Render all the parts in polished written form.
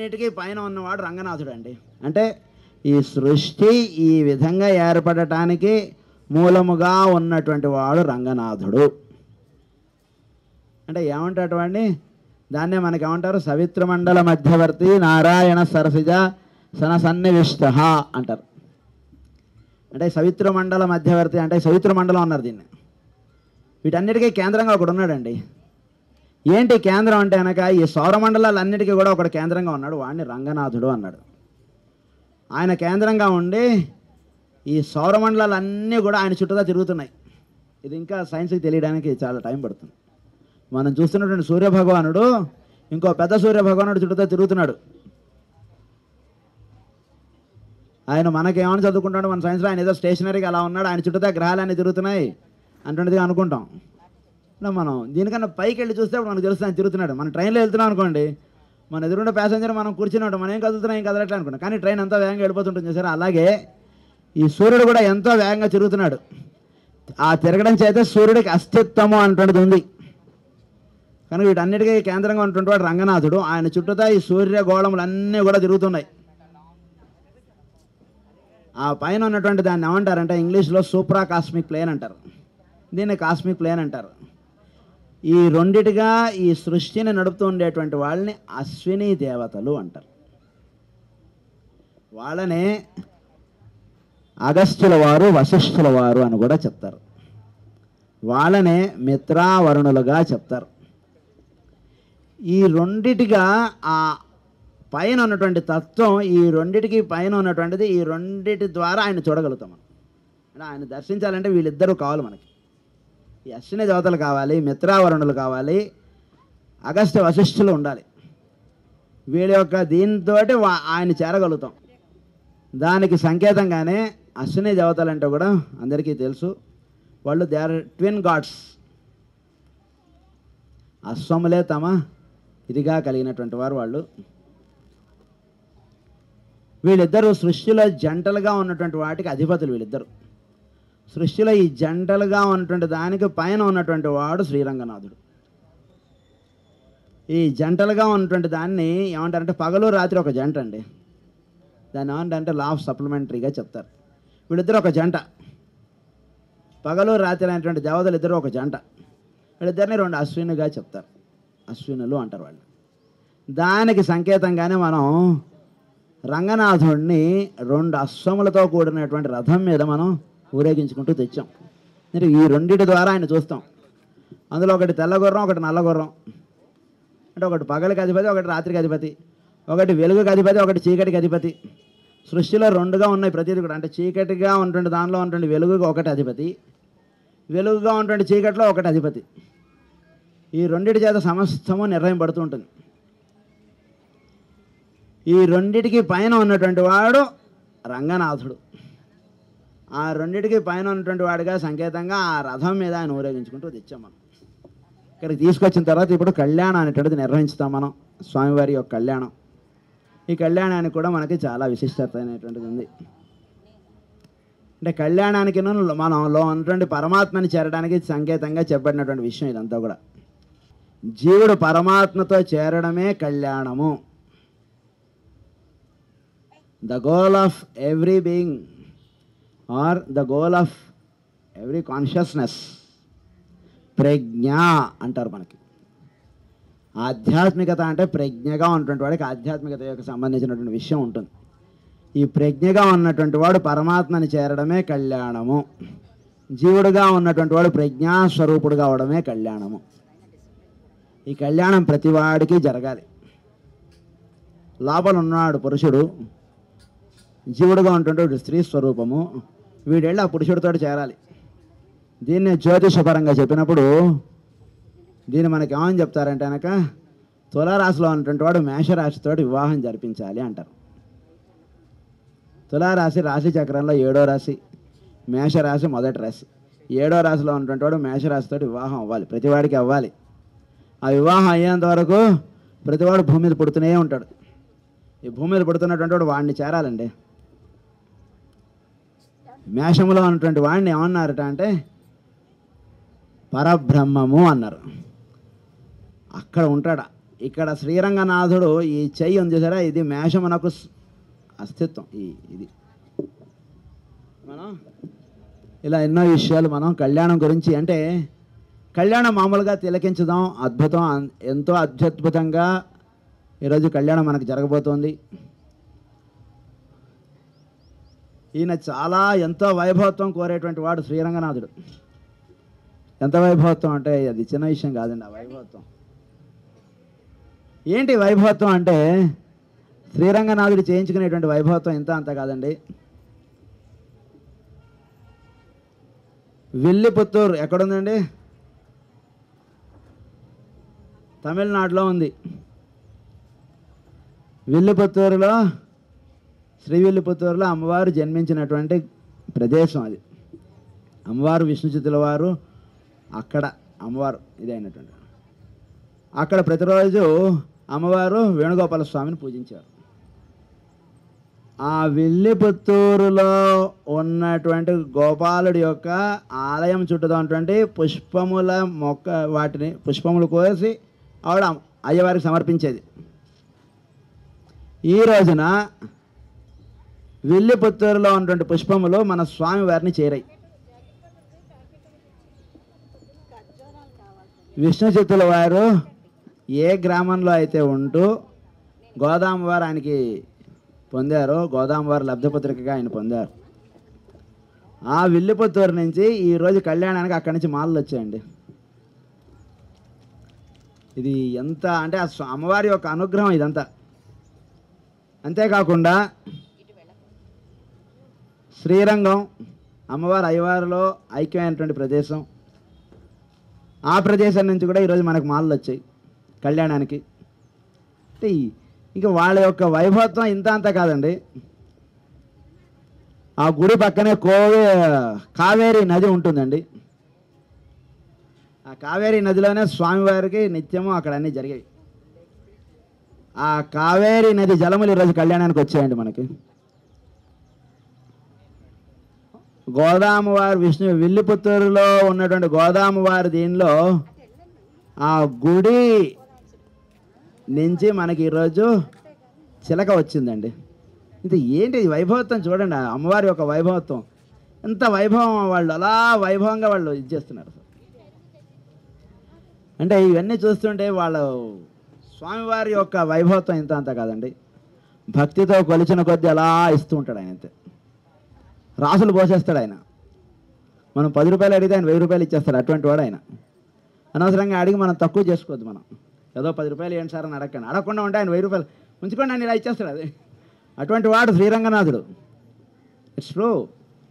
వీటన్నిటికీ పైన ఉన్నవాడు రంగనాథుడు అండి. అంటే ఈ సృష్టి ఈ విధంగా ఏర్పడటానికి మూలముగా ఉన్నటువంటి వాడు రంగనాథుడు. అంటే ఏమంటాడు వాడిని? దాన్నే మనకి ఏమంటారు? సవిత్రమండల మధ్యవర్తి నారాయణ సరసిజ సన్నివిష్ట అంటారు. అంటే సవిత్రమండల మధ్యవర్తి అంటే సవిత్రమండలం అన్నారు దీన్ని. వీటన్నిటికీ కేంద్రంగా ఒకడు ఉన్నాడండి. ఏంటి కేంద్రం అంటే కనుక ఈ సౌరమండలాలన్నిటికీ కూడా ఒకడు కేంద్రంగా ఉన్నాడు. వాడిని రంగనాథుడు అన్నాడు. ఆయన కేంద్రంగా ఉండి ఈ సౌరమండలాలన్నీ కూడా ఆయన చుట్టూతా తిరుగుతున్నాయి. ఇది ఇంకా సైన్స్కి తెలియడానికి చాలా టైం పడుతుంది. మనం చూస్తున్నటువంటి సూర్యభగవానుడు ఇంకో పెద్ద సూర్యభగవానుడు చుట్టూతా తిరుగుతున్నాడు. ఆయన మనకేమని చదువుకుంటాడు మన సైన్స్లో, ఆయన ఏదో స్టేషనరీగా అలా ఉన్నాడు, ఆయన చుట్టూతా గ్రహాలన్నీ తిరుగుతున్నాయి అంటున్నదిగా అనుకుంటాం. మనం దీనికన్నా పైకి వెళ్ళి చూస్తే మనకు తెలుస్తుంది ఆయన తిరుగుతున్నాడు. మనం ట్రైన్లో వెళ్తున్నాం అనుకోండి, మన ఎదురుండే ప్యాసింజర్ మనం కూర్చున్నాడు, మనం ఏం కదులుతున్నాం ఏం కదలట్లే అనుకున్నాం, కానీ ట్రైన్ ఎంతో వేగంగా వెళ్ళిపోతుంటుంది చూసారా. అలాగే ఈ సూర్యుడు కూడా ఎంతో వేగంగా తిరుగుతున్నాడు. ఆ తిరగడం చేత సూర్యుడికి అస్తిత్వము అంటున్నది ఉంది. కనుక వీటన్నిటికీ కేంద్రంగా ఉన్నటువంటి వాడు రంగనాథుడు. ఆయన చుట్టూతా ఈ సూర్య గోళములన్నీ కూడా తిరుగుతున్నాయి. ఆ పైన ఉన్నటువంటి దాన్ని ఏమంటారంటే ఇంగ్లీష్లో సూప్రా కాస్మిక్ ప్లేన్ అంటారు, దీన్ని కాస్మిక్ ప్లేన్ అంటారు. ఈ రెండిటిగా ఈ సృష్టిని నడుపుతూ ఉండేటువంటి వాళ్ళని అశ్విని దేవతలు అంటారు. వాళ్ళనే అగస్త్యుల వారు వశిష్ఠుల వారు అని కూడా చెప్తారు. వాళ్ళనే మిత్రావరుణులుగా చెప్తారు. ఈ రెండిటిగా ఆ పైన ఉన్నటువంటి తత్వం, ఈ రెండిటికి పైన ఉన్నటువంటిది, ఈ రెండిటి ద్వారా ఆయన చూడగలుగుతాం. మనం అంటే ఆయన దర్శించాలంటే వీళ్ళిద్దరూ కావాలి మనకి. ఈ అశ్విని దేవతలు కావాలి, మిత్రావరుణులు కావాలి, అగస్త్య వశిష్ఠులు ఉండాలి. వీళ్ళ యొక్క దీంతో ఆయన చేరగలుగుతాం. దానికి సంకేతంగానే అశ్విని దేవతలు అంటే కూడా అందరికీ తెలుసు, వాళ్ళు దే ఆర్ ట్విన్ గాడ్స్. అశ్వములే తమ ఇదిగా కలిగినటువంటి వారు వాళ్ళు. వీళ్ళిద్దరూ సృష్టిలో జంటలుగా ఉన్నటువంటి వాటికి అధిపతులు వీళ్ళిద్దరు. సృష్టిలో ఈ జంటలుగా ఉన్నటువంటి దానికి పైన ఉన్నటువంటి వాడు శ్రీరంగనాథుడు. ఈ జంటలుగా ఉన్నటువంటి దాన్ని ఏమంటారంటే పగలు రాత్రి ఒక జంట అండి. దాన్ని ఏమంటారంటే లా ఆఫ్ సప్లిమెంటరీగా చెప్తారు. వీళ్ళిద్దరు ఒక జంట, పగలు రాత్రి అనేటువంటి దేవతలు ఇద్దరు ఒక జంట. వీళ్ళిద్దరిని రెండు అశ్వినిగా చెప్తారు, అశ్వినులు అంటారు వాళ్ళు. దానికి సంకేతంగానే మనం రంగనాథుడిని రెండు అశ్వములతో కూడినటువంటి రథం మీద మనం ఊరేగించుకుంటూ తెచ్చాం. అంటే ఈ రెండింటి ద్వారా ఆయన చూస్తాం. అందులో ఒకటి తెల్ల గుర్రం, ఒకటి నల్ల గుర్రం. అంటే ఒకటి పగలికి అధిపతి, ఒకటి రాత్రికి అధిపతి, ఒకటి వెలుగుకి అధిపతి, ఒకటి చీకటికి అధిపతి. సృష్టిలో రెండుగా ఉన్నాయి ప్రతిదీ కూడా. అంటే చీకటిగా ఉన్నటువంటి దానిలో ఉన్నటువంటి వెలుగుకి ఒకటి అధిపతి, వెలుగుగా ఉన్నటువంటి చీకటిలో ఒకటి అధిపతి. ఈ రెండిటి చేత సమస్తము నిర్ణయింపబడుతూ ఉంటుంది. ఈ రెండిటికి పైన ఉన్నటువంటి వాడు రంగనాథుడు. ఆ రెండిటికి పైన ఉన్నటువంటి వాడిగా సంకేతంగా ఆ రథం మీద ఆయన ఊరేగించుకుంటూ తెచ్చాం. మనం ఇక్కడికి తీసుకొచ్చిన తర్వాత ఇప్పుడు కళ్యాణం అనేటువంటిది నిర్వహించుతాం మనం, స్వామివారి యొక్క కళ్యాణం. ఈ కళ్యాణానికి కూడా మనకి చాలా విశిష్టత అనేటువంటిది ఉంది. అంటే కళ్యాణానికి మనంలో ఉన్నటువంటి పరమాత్మని చేరడానికి సంకేతంగా చెప్పబడినటువంటి విషయం ఇదంతా కూడా. జీవుడు పరమాత్మతో చేరడమే కళ్యాణము. The goal of every being or the goal of every consciousness ప్రజ్ఞ అంటారు మనకి. ఆధ్యాత్మికత అంటే ప్రజ్ఞగా ఉన్నటువంటి వాడికి ఆధ్యాత్మికత యొక్క సంబంధించినటువంటి విషయం ఉంటుంది. ఈ ప్రజ్ఞగా ఉన్నటువంటి వాడు పరమాత్మని చేరడమే కళ్యాణము. జీవుడుగా ఉన్నటువంటి వాడు ప్రజ్ఞాస్వరూపుడుగా అవడమే కళ్యాణము. ఈ కళ్యాణం ప్రతివాడికి జరగాలి. లోపల ఉన్నాడు పురుషుడు, జీవుడుగా ఉన్నటువంటి స్త్రీ స్వరూపము, వీడెళ్ళి ఆ పురుషుడితో చేరాలి. దీన్ని జ్యోతిషపరంగా చెప్పినప్పుడు దీన్ని మనకి ఏమని చెప్తారంటే కనుక తులారాశిలో ఉన్నటువంటి వాడు మేషరాశితో వివాహం జరిపించాలి అంటారు. తులారాశి రాశి చక్రంలో 7వ రాశి, మేషరాశి మొదటి రాశి. 7వ రాశిలో ఉన్నటువంటి వాడు మేషరాశితో వివాహం అవ్వాలి, ప్రతివాడికి అవ్వాలి. ఆ వివాహం అయ్యేంత వరకు ప్రతివాడు భూమి మీద పుడుతూనే ఉంటాడు. ఈ భూమి మీద పుడుతున్నటువంటి వాడు వాడిని చేరాలండి. మేషంలో ఉన్నటువంటి వాడిని ఏమన్నారట అంటే పరబ్రహ్మము అన్నారు. అక్కడ ఉంటాడు ఇక్కడ శ్రీరంగనాథుడు ఈ చెయ్యి ఉంది సరే, ఇది మేషమునకు అస్తిత్వం. ఇది మనం ఇలా ఎన్నో విషయాలు మనం కళ్యాణం గురించి, అంటే కళ్యాణం మామూలుగా తిలకించుదాం, అద్భుతం, ఎంతో అత్యద్భుతంగా ఈరోజు కళ్యాణం మనకు జరగబోతోంది. ఈయన చాలా ఎంతో వైభవత్వం కోరేటువంటి వాడు శ్రీరంగనాథుడు. ఎంత వైభవత్వం అంటే అది చిన్న విషయం కాదండి. ఆ వైభవత్వం ఏంటి? వైభవత్వం అంటే శ్రీరంగనాథుడు చేయించుకునేటువంటి వైభవత్వం ఇంత అంత కాదండి. విల్లిపుత్తూరు ఎక్కడుందండి? తమిళనాడులో ఉంది. విల్లిపుత్తూరులో, శ్రీవిల్లిపుత్తూరులో అమ్మవారు జన్మించినటువంటి ప్రదేశం అది. అమ్మవారు విష్ణుచిత్తుల వారు అక్కడ అమ్మవారు ఇదైనటువంటి, అక్కడ ప్రతిరోజు అమ్మవారు వేణుగోపాల స్వామిని పూజించారు. ఆ విల్లిపుత్తూరులో ఉన్నటువంటి గోపాలుడి యొక్క ఆలయం చుట్టూతో ఉన్నటువంటి పుష్పముల మొక్క, వాటిని పుష్పములు కోసి ఆవిడ అయ్యవారికి సమర్పించేది. ఈ రోజున విల్లిపుత్తూరులో ఉన్నటువంటి పుష్పములు మన స్వామి వారిని చేరాయి. విష్ణుచిత్తుల వారు ఏ గ్రామంలో అయితే ఉంటూ గోదాంవారు ఆయనకి పొందారో, గోదాంవారు లబ్ధపత్రికగా ఆయన పొందారు. ఆ విల్లిపుత్తూరు నుంచి ఈరోజు కళ్యాణానికి అక్కడి నుంచి మాలలు వచ్చాయండి. ఇది ఎంత అంటే ఆ అమ్మవారి యొక్క అనుగ్రహం ఇదంతా. అంతేకాకుండా శ్రీరంగం అమ్మవారు అయ్యవారిలో ఐక్యమైనటువంటి ప్రదేశం. ఆ ప్రదేశం నుంచి కూడా ఈరోజు మనకు మాలలు వచ్చాయి కళ్యాణానికి. అంటే ఇంకా వాళ్ళ యొక్క వైభవత్వం ఇంత అంత కాదండి. ఆ గుడి పక్కనే కావేరీ నది ఉంటుందండి. ఆ కావేరీ నదిలోనే స్వామివారికి నిత్యము అక్కడ అన్నీ జరిగాయి. ఆ కావేరీ నది జలములు ఈరోజు కళ్యాణానికి వచ్చాయండి మనకి. గోదామవారి విల్లిపుత్తూరులో ఉన్నటువంటి గోదామవారి దీనిలో ఆ గుడి నుంచి మనకి ఈరోజు చిలక వచ్చిందండి. ఇది ఏంటి వైభవత్వం చూడండి, అమ్మవారి యొక్క వైభవత్వం ఎంత వైభవం. వాళ్ళు అలా వైభవంగా వాళ్ళు ఇచ్చేస్తున్నారు. అంటే ఇవన్నీ చూస్తుంటే వాళ్ళ స్వామివారి యొక్క వైభవత్వం ఇంత అంత కాదండి. భక్తితో కొలిచిన కొద్దీ అలా ఇస్తూ ఉంటాడు ఆయన. అంతే, రాసులు పోసేస్తాడు ఆయన. మనం 10 రూపాయలు అడిగితే ఆయన 1000 రూపాయలు ఇచ్చేస్తాడు. అటువంటి వాడు ఆయన. అనవసరంగా అడిగి మనం తక్కువ చేసుకోవద్దు. మనం ఏదో 10 రూపాయలు ఏంటి సార్ అని అడగండి. అడగకుండా ఉంటే ఆయన 1000 రూపాయలు ఉంచుకోండి ఆయన ఇలా ఇచ్చేస్తాడు. అది అటువంటి వాడు శ్రీరంగనాథుడు. ఇట్స్ ట్రూ,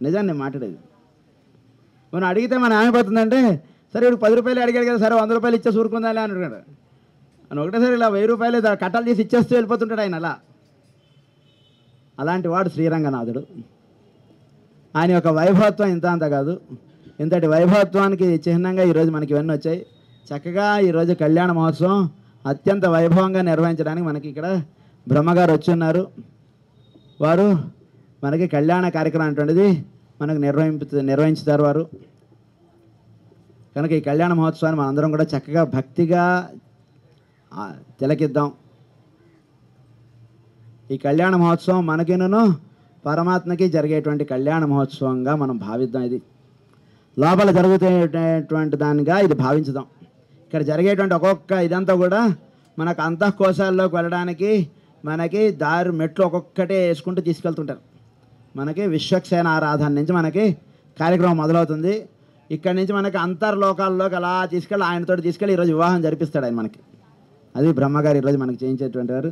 నిజాన్ని నేను మాట్లాడేది. మనం అడిగితే మనం ఏమైపోతుందంటే, సరే ఇప్పుడు 10 రూపాయలు అడిగాడు కదా, సరే 100 రూపాయలు ఇచ్చేసి ఊరుకుందాలే అని అడిగాడు. అని ఒకటేసారి ఇలా 1000 రూపాయలు కట్టలు తీసి ఇచ్చేస్తూ వెళ్ళిపోతుంటాడు ఆయన. అలాంటి వాడు శ్రీరంగనాథుడు. ఆయన యొక్క వైభవత్వం ఇంత అంత కాదు. ఇంతటి వైభవత్వానికి చిహ్నంగా ఈరోజు మనకి ఇవన్నీ వచ్చాయి. చక్కగా ఈరోజు కళ్యాణ మహోత్సవం అత్యంత వైభవంగా నిర్వహించడానికి మనకి ఇక్కడ బ్రహ్మగారు వచ్చి ఉన్నారు. వారు మనకి కళ్యాణ కార్యక్రమం అటువంటిది మనకు నిర్వహించుతారు వారు. కనుక ఈ కళ్యాణ మహోత్సవాన్ని మనందరం కూడా చక్కగా భక్తిగా తిలకిద్దాం. ఈ కళ్యాణ మహోత్సవం మనకిను పరమాత్మకి జరిగేటువంటి కళ్యాణ మహోత్సవంగా మనం భావిద్దాం. ఇది లోపల జరుగుతున్నటువంటి దానిగా ఇది భావించుదాం. ఇక్కడ జరిగేటువంటి ఒక్కొక్క ఇదంతా కూడా మనకు అంతఃకోశాల్లోకి వెళ్ళడానికి మనకి దారి మెట్లు ఒక్కొక్కటే వేసుకుంటూ తీసుకెళ్తుంటారు. మనకి విశ్వక్సేన ఆరాధన నుంచి మనకి కార్యక్రమం మొదలవుతుంది. ఇక్కడి నుంచి మనకి అంతర్లోకాల్లోకి అలా తీసుకెళ్ళి ఆయనతో తీసుకెళ్ళి ఈరోజు వివాహం జరిపిస్తాడు ఆయన మనకి. అది బ్రహ్మగారు ఈరోజు మనకి చేయించేటువంటి వారు.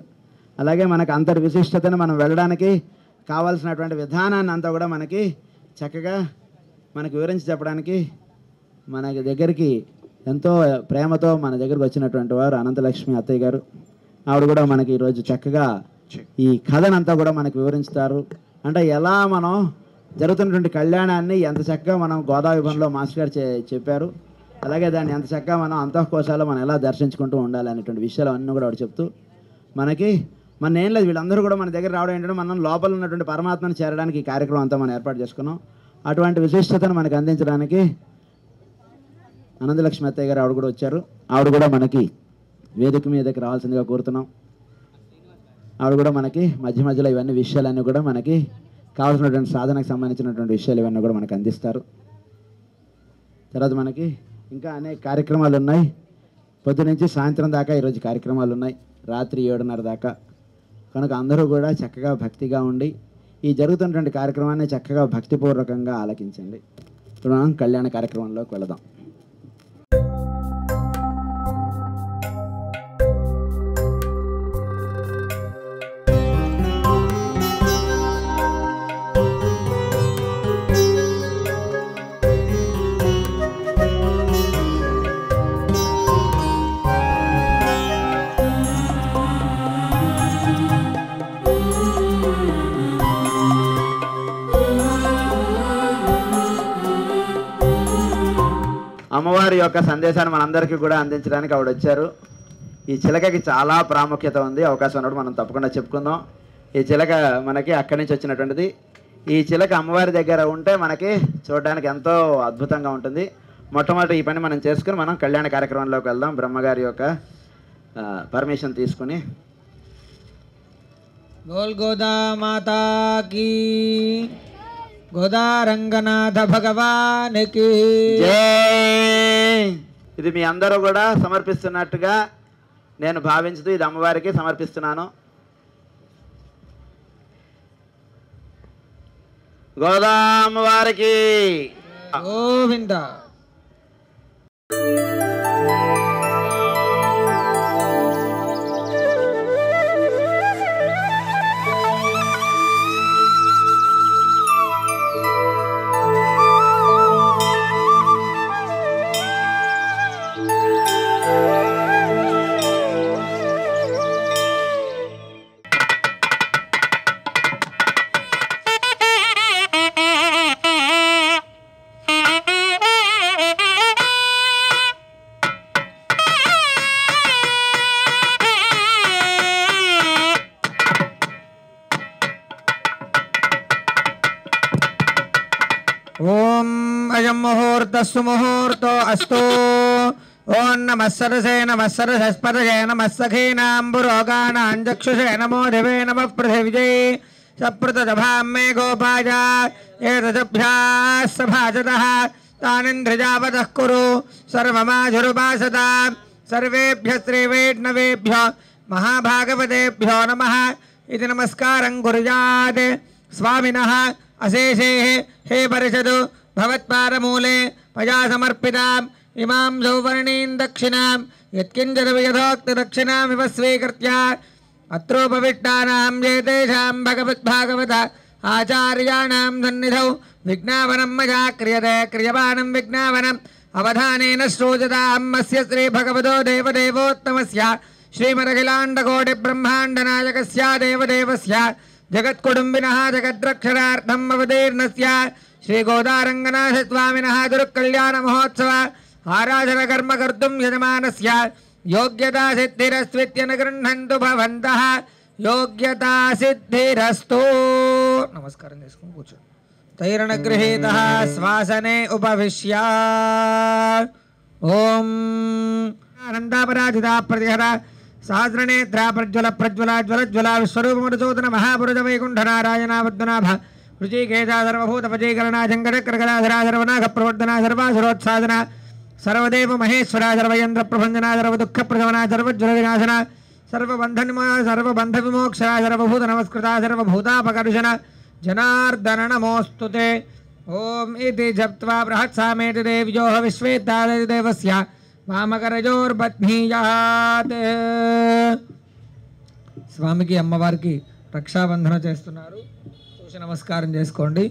అలాగే మనకు అంతటి విశిష్టతను మనం వెళ్ళడానికి కావాల్సినటువంటి విధానాన్ని అంతా కూడా మనకి చక్కగా మనకి వివరించి చెప్పడానికి మనకి దగ్గరికి ఎంతో ప్రేమతో మన దగ్గరికి వచ్చినటువంటి వారు అనంతలక్ష్మి అత్తయ్య గారు. ఆవిడ కూడా మనకి ఈరోజు చక్కగా ఈ కథనంతా కూడా మనకు వివరించుతారు. అంటే ఎలా మనం జరుగుతున్నటువంటి కళ్యాణాన్ని ఎంత చక్కగా మనం గోదావరిలో మాస్టర్ గారు చెప్పారు. అలాగే దాన్ని ఎంత చక్కగా మనం అంతఃకోశాల్లో మనం ఎలా దర్శించుకుంటూ ఉండాలి అనేటువంటి విషయాలు అన్నీ కూడా ఆవిడ చెప్తూ మనకి మన ఏం లేదు, వీళ్ళందరూ కూడా మన దగ్గర రావడం ఏంటంటే మనం లోపల ఉన్నటువంటి పరమాత్మను చేరడానికి ఈ కార్యక్రమం అంతా మనం ఏర్పాటు చేసుకున్నాం. అటువంటి విశిష్టతను మనకు అందించడానికి అనంతలక్ష్మి అత్తయ్య గారు ఆవిడ కూడా వచ్చారు. ఆవిడ కూడా మనకి వేదిక మీదకి రావాల్సిందిగా కోరుతున్నాం. ఆవిడ కూడా మనకి మధ్య మధ్యలో ఇవన్నీ విషయాలన్నీ కూడా మనకి కావాల్సినటువంటి సాధనకు సంబంధించినటువంటి విషయాలు ఇవన్నీ కూడా మనకు అందిస్తారు. తర్వాత మనకి ఇంకా అనేక కార్యక్రమాలు ఉన్నాయి. పొద్దునుంచి సాయంత్రం దాకా ఈరోజు కార్యక్రమాలు ఉన్నాయి, రాత్రి 7:30 దాకా. కనుక అందరూ కూడా చక్కగా భక్తిగా ఉండి ఈ జరుగుతున్నటువంటి కార్యక్రమాన్ని చక్కగా భక్తిపూర్వకంగా ఆలకించండి. ఇప్పుడు మనం కళ్యాణ కార్యక్రమంలోకి వెళదాం. అమ్మవారి యొక్క సందేశాన్ని మనందరికీ కూడా అందించడానికి ఆవిడ వచ్చారు. ఈ చిలకకి చాలా ప్రాముఖ్యత ఉంది. అవకాశం ఉన్నప్పుడు మనం తప్పకుండా చెప్పుకుందాం. ఈ చిలక మనకి అక్కడి నుంచి వచ్చినటువంటిది. ఈ చిలక అమ్మవారి దగ్గర ఉంటే మనకి చూడడానికి ఎంతో అద్భుతంగా ఉంటుంది. మొట్టమొదటి ఈ పని మనం చేసుకుని మనం కళ్యాణ కార్యక్రమంలోకి వెళ్దాం. బ్రహ్మగారి యొక్క పర్మిషన్ తీసుకుని. బోల్ గోదా మాతా కీ, గోదారంగనాథ భగవానికి జై. ఇది మీ అందరూ కూడా సమర్పిస్తున్నట్టుగా నేను భావించుతూ ఇది అమ్మవారికి సమర్పిస్తున్నాను. గోదా అమ్మవారికి గోవింద. ఓం అయం ముహూర్తస్సు ముహూర్తో అస్తు. ఓం నమః సరసే నమః సరసస్పతయే నమః సఖీనాంబురోగాణాం చక్షుషే నమో దివే నమః పృథివ్యై సప్రతజభాం మే గోపాయ ఏతదభ్యాः సభాజతః తానింద్రజావతః కురు సర్వమాధురుపాసతా. సర్వేభ్యः శ్రీవైష్ణవేభ్యో మహాభాగవతేభ్యో నమః ఇది నమస్కారం కుర్యాత్. స్వామినః అశేషే హే పరిషదు భవత్పాదమూలే మయా సమర్పితాం ఇమాం సౌవర్ణీం దక్షిణాం యత్కించదక్షిణామివ స్వీకృత్య అత్రోపవిష్టానాం ఏతేషాం భగవద్భాగవత ఆచార్యాణాం సన్నిధౌ విజ్ఞాపనం మయా క్రియతే. క్రియమాణం విజ్ఞాపనం అవధానేన శ్రోజతాం అస్య శ్రీ భగవతో దేవదేవోత్తమస్య శ్రీమదఖిలాండకోటి బ్రహ్మాండనాయకస్య దేవదేవస్య జగత్కుటుంబినః జగద్రక్షణార్థం అవతీర్ణస్య శ్రీ గోదారంగనాథ స్వామినః దుర్కళ్యాణ మహోత్సవ ఆరాధన కర్మ కర్తుం యజమానస్య యోగ్యతా సిద్ధిరస్విత్యన గృహంతు భవంతః. యోగ్యతా సిద్ధిరస్తు. నమస్కారం చేసుకుని కూర్చో. తైరణగృహీతః శ్వాసనే ఉపవిశ్య. ఓం అనంతాపరాజితా ప్రతిహర సహస్రనేత్ర ప్రజ్వల ప్రజ్వలాజ్వలజ్వల విశ్వరూపమరుచోదన మహాపురుష వైకుంఠ నారాయణావద్వనాభ రుచికేశా సర్వభూత పచీకరణ జంగడక్రగణాధరా సర్వనాగ ప్రవర్ధన సర్వాసురోత్సాదన సర్వదేవ మహేశ్వర సర్వయంత్ర ప్రభంజన సర్వదుఃఖ ప్రశమన సర్వజ్వల వినాశన సర్వబంధ విమోక్ష సర్వభూత నమస్కృత సర్వభూతాపకర్షణ జనార్దన నమోస్తుతే. ఓం ఇది జప్త్వా బృహత్సామేతి దేవ్యోః విశ్వేత్తాదేవస్య వామకరజోర్బధ్నీయాత్. స్వామికి అమ్మవారికి రక్షాబంధన చేస్తున్నారు. చూసి నమస్కారం చేసుకోండి.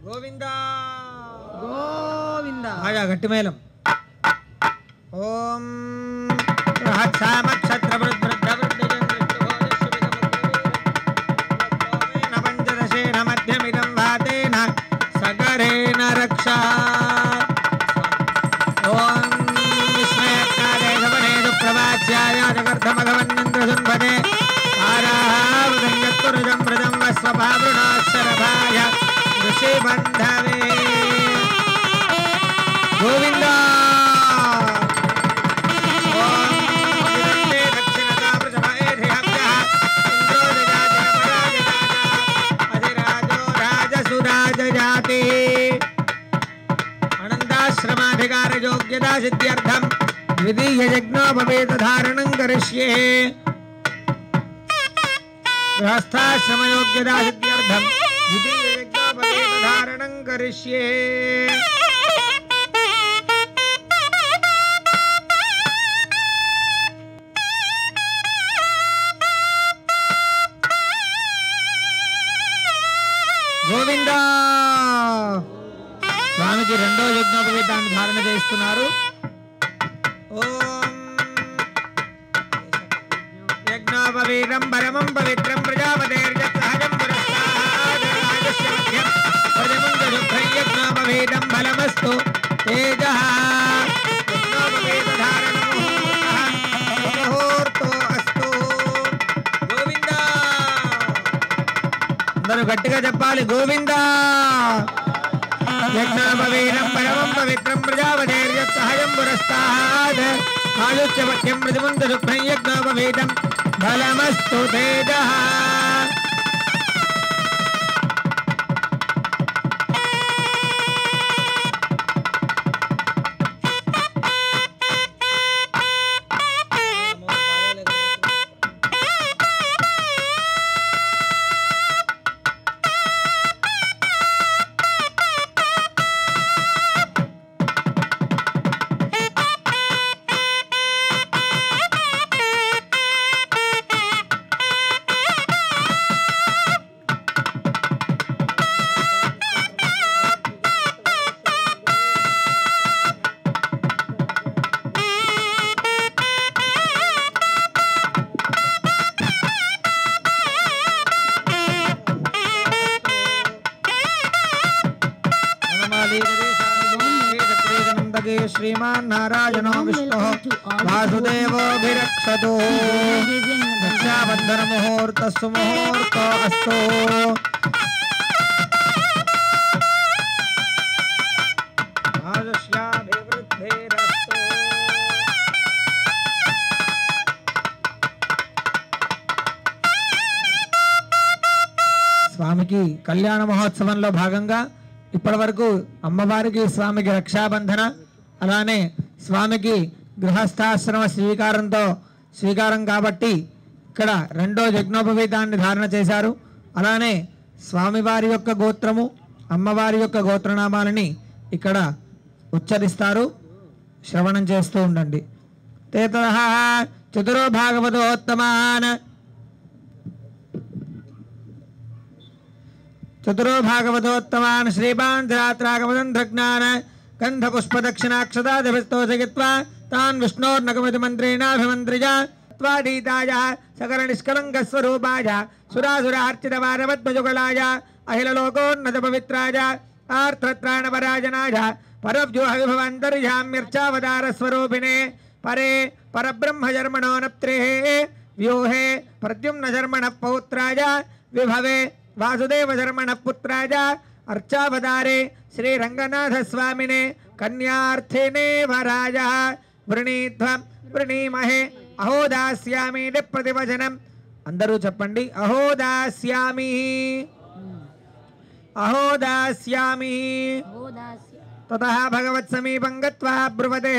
గోవింద గోవింద. ఆయా గట్టి మేళం. ఓం పంచదశేన మధ్యమిదం వాతేన సగరేణ రక్షా. ఓం విస్మయకాదేశవనే సుప్రభాత్యాయ జగర్ధమఘవన్నంద్రశుంభనే ఆరాహృదం వ్రజం వస్వభావృణాశరభాయ ఋషిబంధవే. గోవింద द्वितीययज्ञोपवेतधारणं करिष्ये गृहस्थाश्रमयोग्यता सिद्ध्यर्थं द्वितीययज्ञोपवेतधारणं करिष्ये గోవింద స్వామికి రెండో యజ్ఞోపవేతాన్ని ధారణ చేస్తున్నారు. ఓం యజ్ఞోపవేతం పరమం పవిత్రం ప్రజాపతేర్యత్సహజం పురస్కారాదరాజస్య ప్రజముందశుభ్రం యజ్ఞోపవేతం ఫలమస్తు తేజః యజ్ఞోపవేతధారణముహూర్తో అస్తు. గోవింద అందరూ గట్టిగా చెప్పాలి గోవింద. యజ్ఞోపవేతం పరమం పవిత్రం ప్రజాపతేర్యత్సహజం పురస్కారాద్ ఆయుష్యవక్యం ప్రతిముందశుభ్రం యజ్ఞోపవేతం ఫలమస్తు తేజః. श्रीमान नारायणो विष्णुः वासुदेवोऽभिरक्षतु. रक्षाबन्धन मुहूर्तस्तु मुहूर्तो अस्तु. आयुष्याभिवृद्धिरस्तु. స్వామికి కళ్యాణ మహోత్సవంలో భాగంగా ఇప్పటి వరకు అమ్మవారికి స్వామికి రక్షాబంధన, అలానే స్వామికి గృహస్థాశ్రమ స్వీకారం కాబట్టి ఇక్కడ రెండో యజ్ఞోపవేతాన్ని ధారణ చేశారు. అలానే స్వామివారి యొక్క గోత్రము అమ్మవారి యొక్క గోత్రనామాలని ఇక్కడ ఉచ్చరిస్తారు, శ్రవణం చేస్తూ ఉండండి. తేతః చతురో భాగవతోత్తమాన్ चतुरो भागवतोत्तमान् श्रीपाञ्चरात्रागमदन्त्रज्ञान गन्धपुष्पदक्षिणाक्षदादिभिस्तोषयित्वा तान् विष्णोर्नगमतिमन्त्रेणाभिमन्त्रिज त्वादीताय सकलनिष्कलङ्कस्वरूपाय सुरासुरार्चितवारवद्भजुगलाय अखिललोकोन्नतपवित्राय आर्तत्राणपराजनाय परव्यूहविभवान्तर्याम्यर्चावतारस्वरूपिणे परे परब्रह्मजर्मणोऽनप्त्रेः व्यूहे प्रद्युम्नजर्मणः पौत्राय विभवे वासुदेव धर्मण पुत्राय अर्चावतारे श्री रंगनाथ स्वामिने कन्यार्थिने वराय वृणीध्वं वृणीमहे अहोदास्यामि प्रतिवचनम् अंदरू चप्पंडी अहोदास्यामि अहोदास्यामि ततः भगवत्समीपं गत्वा ब्रुवते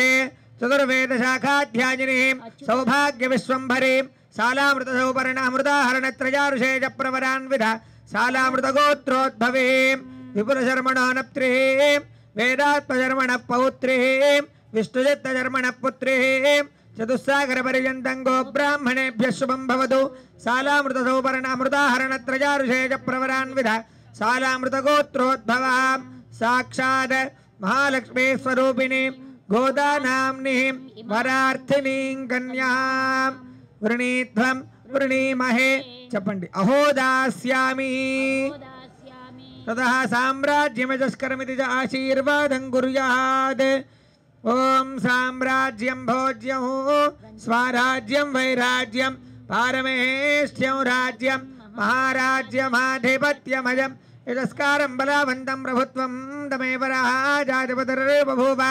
चतुर्वेदशाखाध्यायिनीं सौभाग्यविश्वम्भरीं शालामृतसौपर्णामृताहरणत्रयारुषेज प्रवरान्विधा शालामृतगोत्रोद्भवीं विपुलशर्मणोऽनप्त्रीं वेदात्मशर्मणः पौत्रीं विष्णुदत्तशर्मणः पुत्रीं चतुस्सागरपर्यन्तं गोब्राह्मणेभ्यः शुभं भवतु शालामृतसौपर्णामृताहरणत्रयारुषेज प्रवरान्विधा शालामृतगोत्रोद्भवां साक्षात् महालक्ष्मी स्वरूपिणीं गोदानाम्नीं वरार्थिनीं कन्यां वृणीध्वं वृणीमहे चपंडी अहोदास्यामि ततः साम्राज्यमजस्करमिति च आशीर्वादं कुर्यात् ओम साम्राज्यं भोज्यं स्वराज्यं वैराज्यं पारमेष्ठ्यं राज्यं महाराज्यमाधिपत्यमयं यजस्कारं बलवन्तं प्रभुत्वं तमेव राजाधिपतिर्बभूव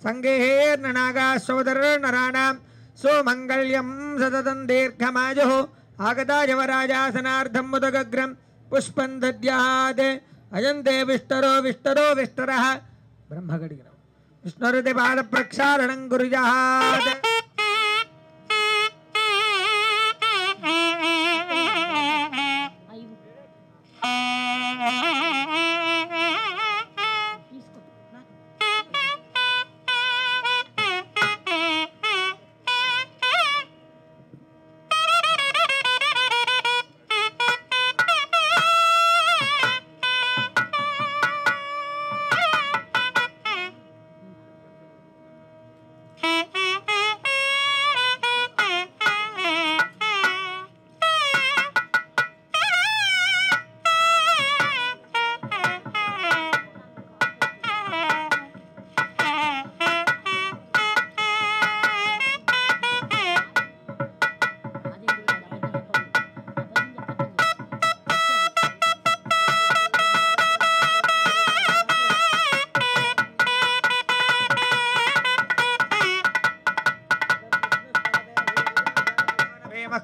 संगेर्ननागाश्वतर्नराणां सुमंगल्यं सततं दीर्घमायुः आगताय वराजासनार्थं मुदगग्रं पुष्पं दद्यात् अयं ते विष्टरो विष्टरो विष्टरः ब्रह्मगडिगरौ विष्णुरुते पाद प्रक्षालनं कुर्यात्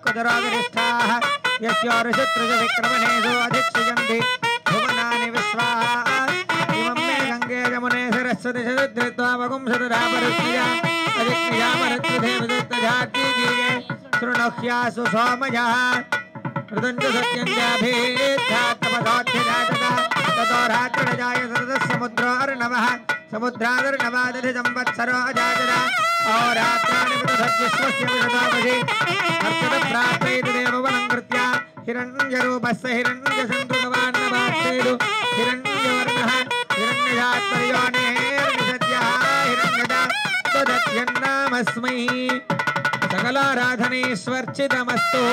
कुदरागरिष्ठाः यस्योरुषत्रजविक्रमणेषु अधिक्षयन्ति भुवनानि विश्वाः इमं मे गङ्गे यमुने सरस्वति धृत्वा वगुंसदरापरुष्णिया अधिक्नियामरुद्धिदेवदत्तजातीजीगे शृणुह्यासु सोमयः मृदञ्च सत्यञ्जाभीध्यात्मदोऽध्यजातदा ततो रात्रिणजाय समुद्रोर्नवः समुद्रादर्नवादधि संवत्सरो अजातदा अहोरात्राणि पृथग्विश्वस्य विशदावधि अर्चनप्राप्तैति देववनं कृत्या हिरण्यरूपस्य हिरण्यसन्दृगवान्नवाक्षेदु हिरण्यवर्णः हिरण्यजात्पर्योनेर्निषद्यः हिरण्यदा तदत्यन्नामस्मै सकलाराधनेश्वर्चितमस्तु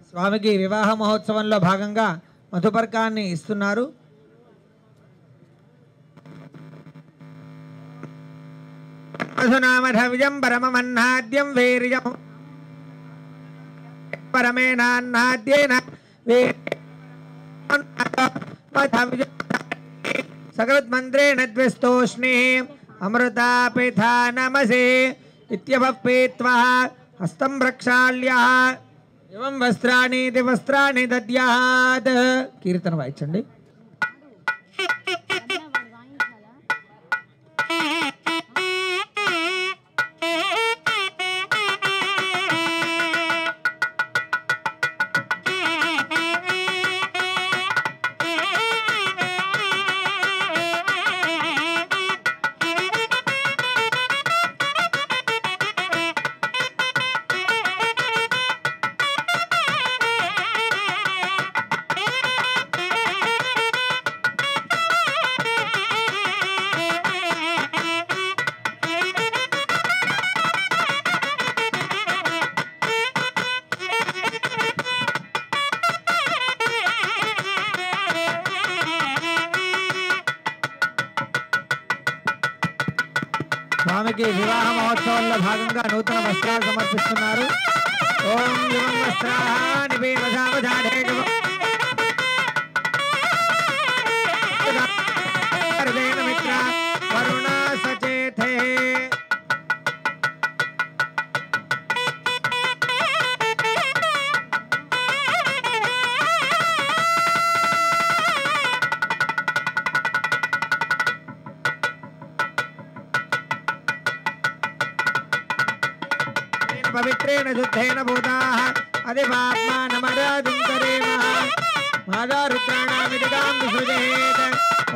స్వామికి వివాహ మహోత్సవంలో భాగంగా మధుపర్కాన్ని ఇస్తున్నారు. మధునామధవ్యం పరమమన్నాద్యం వీర్యం పరమేనాన్నాద్యేన సకృద్మంత్రేణ ద్విస్తోష్ణి అమృతాపిథా నమసే ఇత్యపీత్వా హస్తం ప్రక్షాళ్య एवं वस्त्राणि वस्त्राणि दद्यात् कीर्तन वाइचंडी స్వామికి వివాహ మహోత్సవంలో భాగంగా నూతన వస్త్రాలు సమర్పిస్తున్నారు. ఓం దివం వస్త్రాని వేవజావజాడే మిత్ర వరుణ సచేతే पवित्रेण शुद्धेन भूताः अधिपाप्मानमराधिं करेमः माता रुद्राणामिदगां विसृजेत्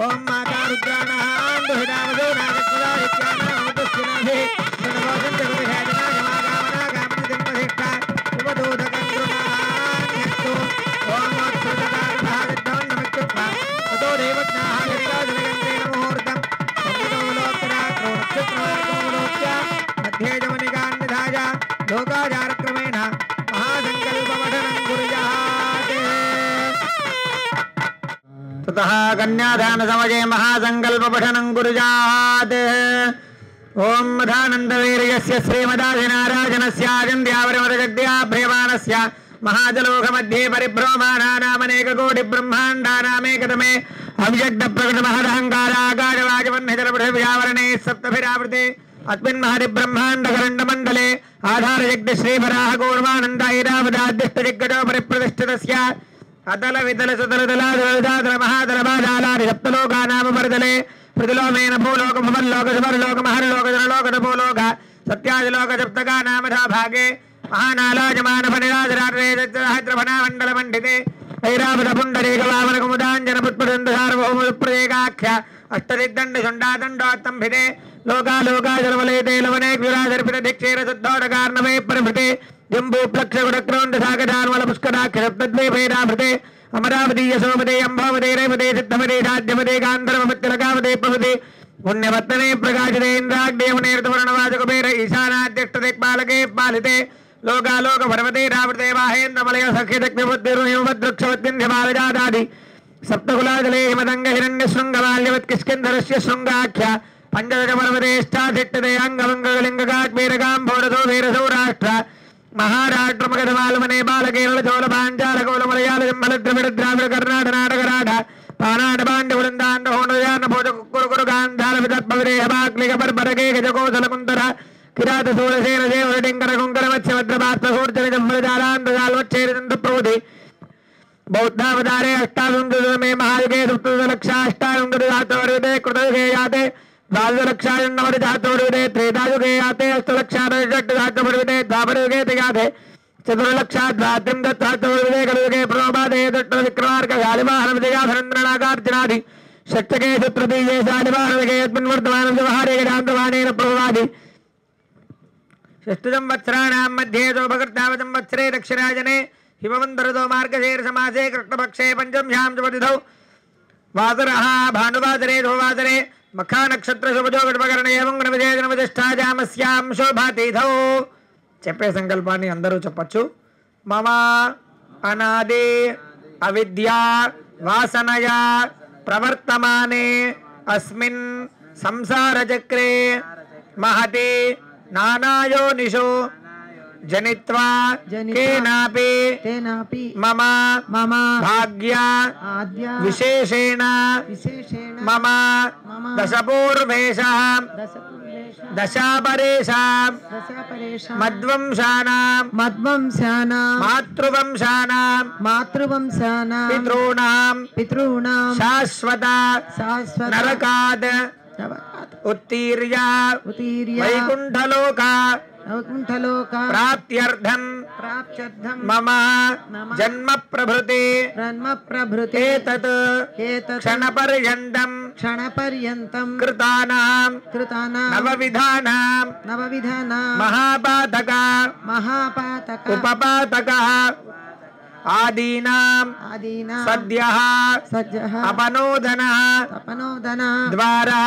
ॐ माता रुद्राणां दुहितावसो नागत्वदादित्यानामुपस्थिनाभिः प्रणवोदन्तगुरुहेदनाय मागामनागामनिदिम्पधिष्ठा उपदूतकं गृणान्यस्तु ॐ मोत्सृजकारुभागद्धवन्नमित्युक्त्वा ततो देवज्ञाः गङ्गाजलगन्धेन मुहूर्तं समुदोलोक्तरात्रो नक्षत्रमार्गमवलोक्य मध्ये जमनिकान्निधाय लोकाचारक्रमेण महासंकल्पमठनं कुर्यात् ततः कन्यादानसमये महासंकल्पपठनं कुर्यात् ओम मधानन्दवीर्यस्य श्रीमदाधिनाराजनस्य आगन्ध्यावरमदजग्ध्याभ्रियमाणस्य महाजलोक मध्ये परिभ्रमणानामनेक कोटि ब्रह्माण्डानामेकतमे अव्यक्त प्रकट महदहंकारागाजवाजवह्निजलपृथिव्यावरणे सप्तभिरावृते अस्मिन् महदि ब्रह्माण्डकरण्डमण्डले आधारयज्ञ श्रीवराह गौरवानन्दायरावदाद्यष्टदिग्गजो परिप्रतिष्ठितस्य अतल वितल सुतल दलादल महादल बादालानि सप्तलोकानामवर्दले प्रतिलोमेन भूलोक भवल्लोक सुवर्लोक महर्लोक जनलोक तपोलोक सत्यादिलोक सप्तका नामधा भागे महानालाजमान फनिराजराद्रैद्रभनामण्डल मण्डिते ऐरावत पुण्डरीक वामन कुमुदाञ्जन पुष्पदन्त सार्वभौमप्रदेकाख्य अष्टदिग्दण्ड षण्डादण्डोत्तम्भिते लोका जलवलयते लवने विराजर्पित दिक्षेर शुद्धोदकार्णवे प्रभृते जम्बूप्लक्षगुडक्रोण्ड सागजान्वल पुष्कराख्य सप्तद्वीपैराभृते अमरावती यशोमते अंबावते रेवते सिद्धमते राज्यमते गान्धर्वमते लगावते प्रभृते पुण्यवत्तने प्रकाशिते इंद्राग्नेयमुने ऋतुवर्णवाचकुबेर ईशानाद्यष्टदिक्पालके पालिते लोकालोक भरवते रावृते वाहेन्द्रमलय सख्यदग्निवद्दिरुहिमभद्रक्षवत्यन्ध्यमालजादादि सप्तकुलाजले हिमदङ्ग हिरण्यशृङ्गमाल्यवत्किष्किन्धरस्य शृङ्गाख्य पंचदश पर्वतेष्टाधिष्ठते अंगमङ्गलिङ्गकाट्मीरगाम्भोरसो वीरसौराष्ट्र महाराष्ट्र मगधमालमने बालकेरल चोल पांचाल कोल मलयाल जम्बल द्रविड़ द्राविड़ कर्नाटक नाटक राढ़ पानाट पांड्य वृंदान होनयान भोज कुरकुर गांधार विदत भवरे हबाक्लिक बर्बरके गजकोसल कुंतरा किरात सूरसेन देव डिंकर कुंकर वत्स्य भद्रपात्र सूर्जन जम्बल जालांत जालवच्छेरिदंत प्रभुति बौद्धावतारे अष्टाविंशतितमे महायुगे सप्तदशलक्षाष्टाविंशतिजातवर्यते कृतयुगे याते द्वादशलक्षान्नवतिजातवर्यते त्रेतायुगे याते अष्टलक्षादशजातवर्यते द्वापरयुगे याते चतुर्लक्षाद्वात्रिंशत्जातवर्यते कलयुगे प्रणोपादे दट्टविक्रमार्क शालिवाहनविजयाधरेन्द्रनागार्जुनादि षट्के सुत्रतीये शालिवाहनविगे यस्मिन्वर्तमानं व्यवहारे गजान्तवानेन प्रभवादि षष्ठसंवत्सराणां मध्ये सोपकृतावसंवत्सरे दक्षिणाजने हिमवन्तरतो मार्गशीर्षमासे कृष्णपक्षे पंचम्यां चतुर्थितौ वासरः भानुवासरे धोवासरे मखा नक्षत्र शुभजो गणपकर्ण एवं गणविजयजनवतिष्ठाजामस्यां शोभातीथौ చెప్పే సంకల్పాన్ని అందరూ చెప్పొచ్చు. మమ అనాది అవిద్యా వాసనయా ప్రవర్తమానే అస్మిన్ సంసార చక్రే మహతి నానాయోనిషు జనిత్వా కేనాపి మమ భాగ్య విశేషేణ మమ దశపూర్వేషాం దశాపరేషాం మద్వంశానాం మాతృవంశానాం పితॄణాం శాశ్వత నరకాద్ ఉత్తీర్య వైకుంఠలోక ప్రాప్త్యర్థం మమ జన్మ ప్రభృతి ఏతత్ క్షణపర్యంతం కృతానాం నవవిధానాం మహాపాతక ఉపపాతక ఆదీనాం సద్యః అపనోదనః ద్వారా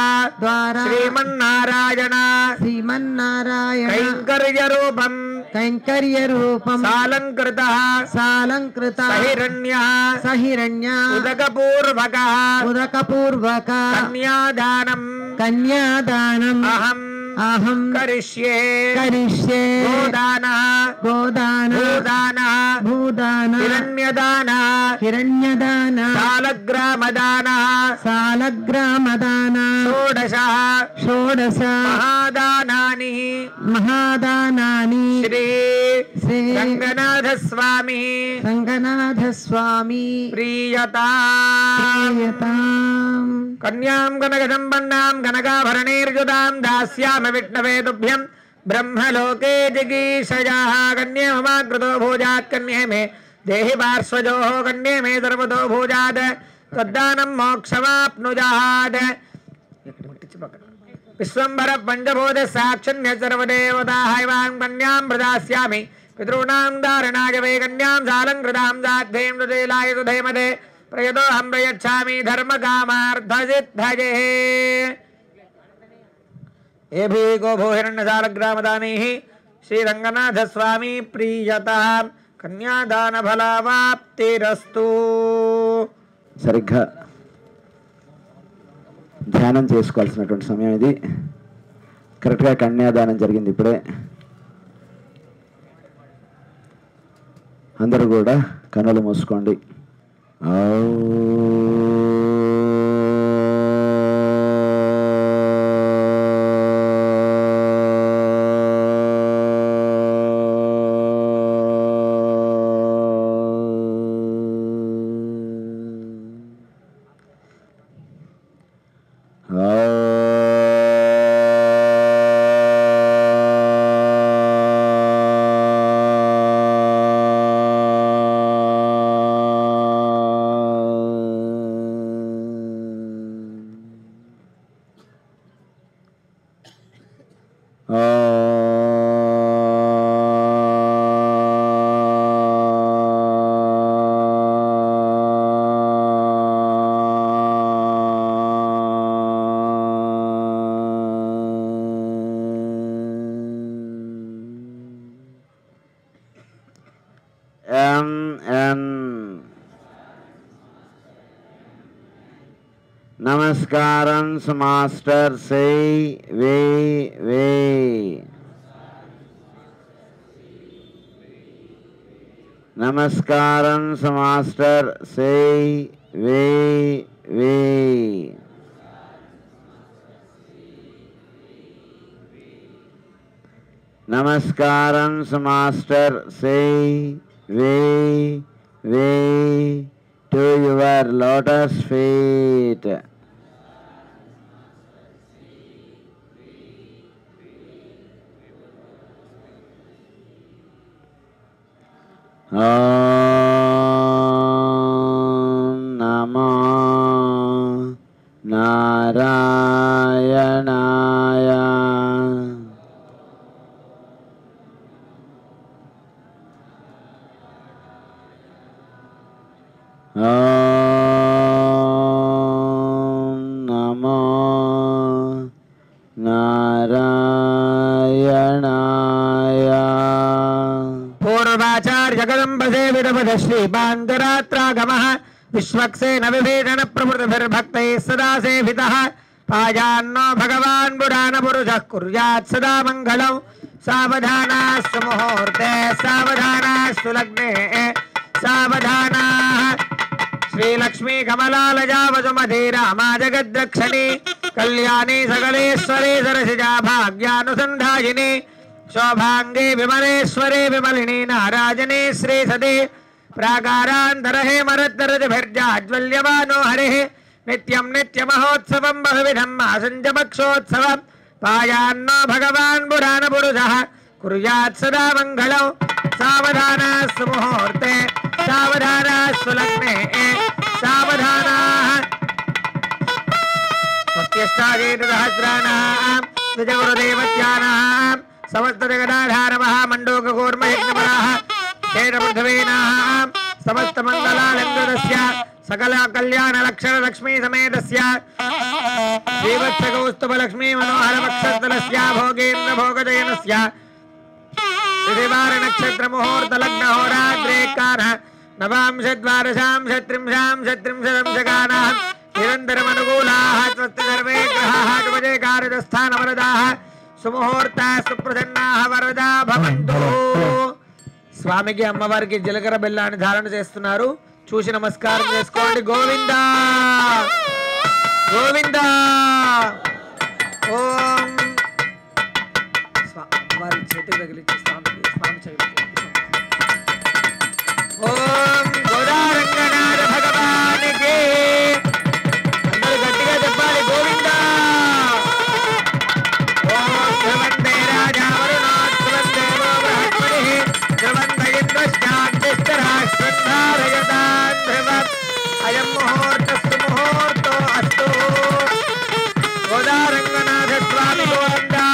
శ్రీమన్నారాయణ కైంకర్యరూపం సాలంకృతః సహిరణ్యః ఉదకపూర్వక కన్యాదానం అహం కరిష్యే గోదాన హిరణ్యదాన సాలగ్రామదాన షోడశ మహాదానాని శ్రీ రంగనాథ స్వామి ప్రియతాం కన్యాం కనకసంపన్నాం కనకాభరణైర్యుతాం దాస్యామి విష్ణవే తుభ్యం బ్రహ్మలోకే జిగీషయాః కన్యే మమాకృతో భోజాత్ కన్యే మే దేహి పార్శ్వజో కన్యే మే సర్వతో భోజాత్ తద్దానం మోక్షమాప్నుజాత్ విశ్వంభర పంచభూత సాక్షిణ్య సర్వదేవతాః ఇవాం కన్యాం ప్రదాస్యామి పితॄణాం ధారణాయ వై కన్యాం సాలంకృతాం సాధ్యైం సుశీలాయ సుధైమతే ప్రయతోహం ప్రయచ్ఛామి ధర్మకామార్థసిద్ధయే ఏభీకో భూహిరణ్యసాలగ్రామదానైః శ్రీరంగనాథస్వామి ప్రీయతాం కన్యాదాన ఫలవాప్తిరస్తు. సరిగ్గా ధ్యానం చేసుకోవాల్సినటువంటి సమయం ఇది. కరెక్ట్గా కన్యాదానం జరిగింది ఇప్పుడే. అందరూ కూడా కన్నులు మూసుకోండి. నమస్కారం మాస్టర్ సై వే వే. నమస్కారం మాస్టర్ సై వే వే. నమస్కారం మాస్టర్ సై వే వే to your lotus feet. Om Namo Narayanaya. Om Namo Narayanaya. पूर्वाचार्य जगदम्बसे विदपद श्रीपान्तरात्रागमः विश्वक्सेन विभेदन प्रभृतिभिर्भक्तैः सदा सेवितः पायान्नो भगवान् पुराणपुरुषः कुर्यात् सदा मङ्गलम् सावधानास्तु मुहूर्ते सावधानास्तु लग्ने सावधानाः श्रीलक्ष्मी कमलालया वसुमती रामा जगद्रक्षणी कल्याणी सकलेश्वरी सरसिजा भाग्यानुसन्धायिनी शोभांगे विमलेश्वरे विमलिनी नाराजने श्रीसदे प्राकारांतर हेमरद्दरजभिर्जाज्वल्यमानो हरिः नित्यं नित्यमहोत्सवं बहुविधं मासञ्चमक्षोत्सवं पायान्नो भगवान् पुराणपुरुषः कुर्यात् सदा मङ्गलम् सावधानास्तु मुहूर्ते सावधानास्तु लग्ने सावधानाः स्वस्त्यष्टादीर्घसहस्राणां द्विजगुरुदेवत्यानां समस्त जगदाधार महामण्डूककूर्मयज्ञपराः क्षेत्रपृथ्वीनां समस्त मङ्गलालङ्कृतस्य सकल कल्याण लक्षण लक्ष्मी समेतस्य श्रीवत्सकौस्तुभलक्ष्मी मनोहर वक्षस्थलस्य भोगेन्द्र भोगजयनस्य तिथिवार नक्षत्र मुहूर्त लग्न होरात्रे कालः नवांशद्वादशां शत्रिंशदंशकानाः निरन्तरमनुकूलाः स्वस्ति सर्वे ग्रहाः शुभजे कार्यस्थानवरदाः सुमुहूर्ता सुप्रसन्नाः वरदा भवन्तु. స్వామికి అమ్మవారికి జీలకర్ర బెల్లాన్ని ధారణ చేస్తున్నారు. చూసి నమస్కారం చేసుకోండి. గోవిందా గోవిందా. ఓం వారి చేతికి తగిలించి స్వామి చేయండి. ఓం గోదారంగనాథ భగవానికి. అందరూ గట్టిగా చెప్పాలి గోవిందా. ఓం ధ్రువందే రాజా వరుణాత్ ధ్రువందేవో బృహస్పతిః ధ్రువంత ఇంద్రశ్చాగ్నిష్టరాశ్రద్ధారయతాన్ ధ్రువం అయం ముహూర్తస్తు ముహూర్తో అస్తు. గోదారంగనాథ స్వామి గోవిందా.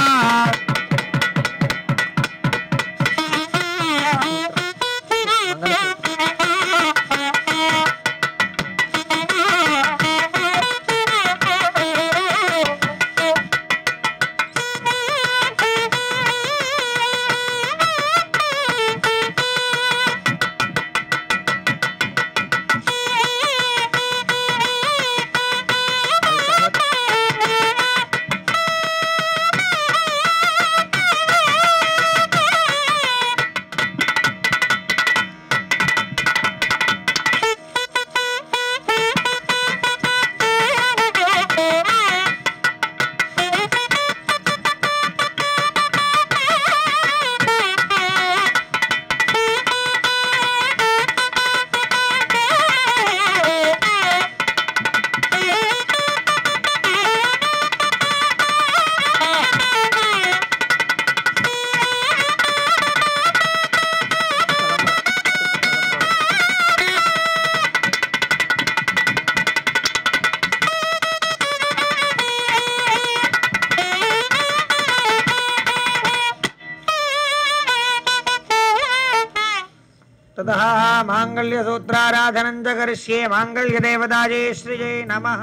ततः मांगल्यसूत्राराधनं च करिष्ये मांगल्यदेवतायै श्रियै नमः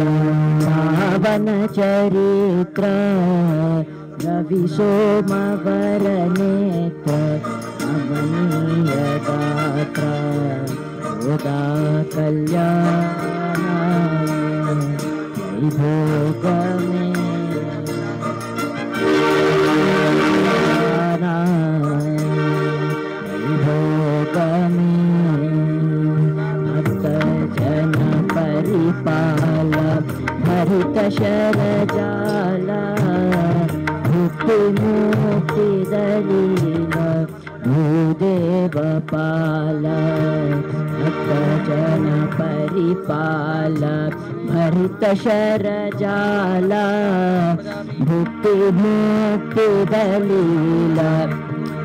पावन चरित्र रवि सोमवर नेत्र अमनीय गात्र गोदा कल्याण वैभोग में वैभोग में भक्त जन परिपाल हरित शरजाल मुक्ति मुक्ति दलील भूदेव पाल भक्त जन परिपाल हरित शरजाल मुक्ति मुक्ति दलील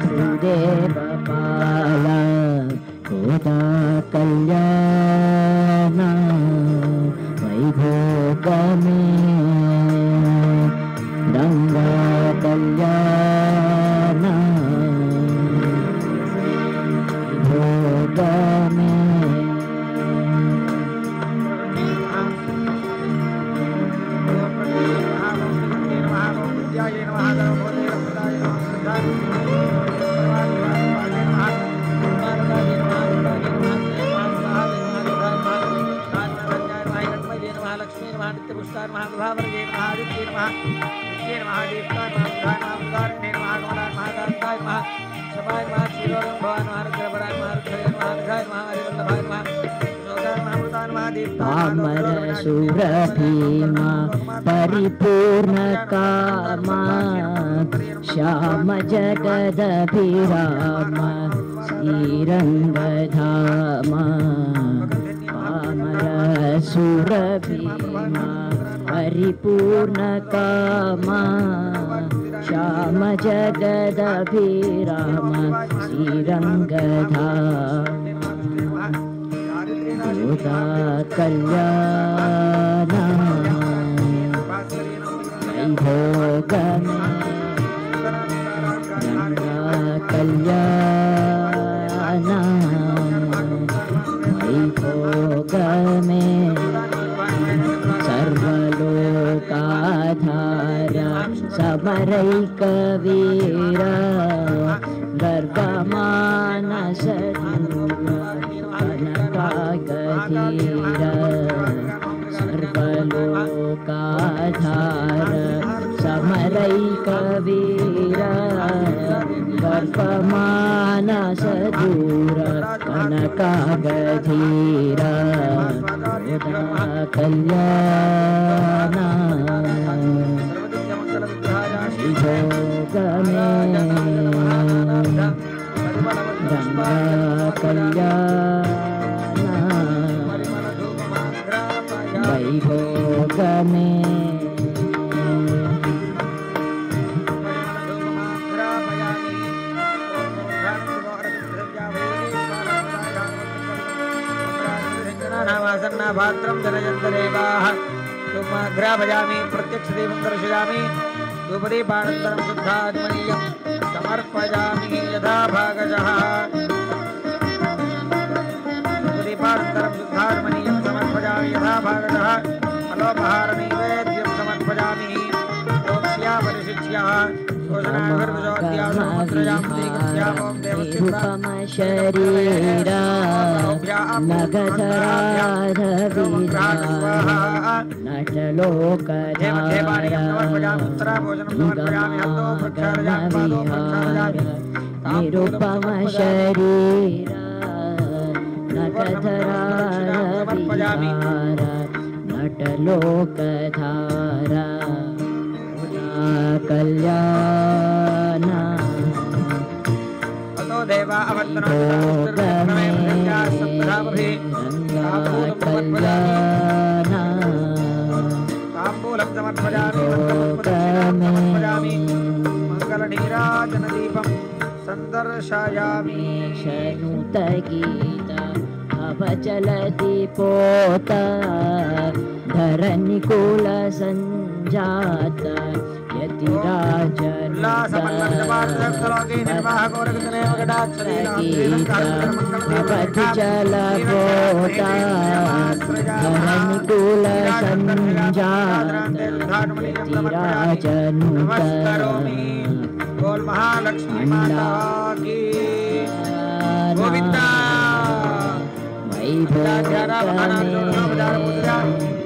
भूदेव पाल गोदा कल्याण वैभोग में गंगा कल्याण वैभोग में पामर सुर भीमा परिपूर्ण कामा श्याम जगदभिराम श्रीरंग धामा पामर सुर भीमा परिपूर्ण कामा श्याम जगदभिराम श्रीरंग धामा गोदा कल्याण वैभोग में गंगा कल्याण वैभोग में सर्वलोकाधार समरैक वीर गर्गमानस कनकागधीर सर्वलोकाधार समरैक वीर गर्गमानस दूर कनकागधीर गोदा कल्याण वैभोग में गंगा कल्याण वैभोग में भात्रं जनयन्तरेवाः धूमाघ्राभयामि प्रत्यक्षदीपं दर्शयामि धूपदीपानन्तरं शुद्धात्मनीयं समर्पयामि यथा भागजः धूपदीपानन्तरं शुद्धात्मनीयं समर्पयामि यथा भागजः फलोपहारनैवेद्यं समर्पयामि दोक्ष्या परिशिक्ष्या रूपम शरीरा नगधराधवीरा नटलोकधारा निगमागमविहार निरुपम शरीरा नगधराधवीरा नटलोकधारा कल्याण अतो देवा अवर्तनो तमे प्रज्ञा सत्तामभि ताम्बूलं समर्पयामि समर्पयामि मंगलनीराजनदीपं संदर्शयामि शनुतगीता अवचलति पोत धरनिकुल संजात धरनिकुल संजात बोल महालक्ष्मी माता की गोविंदा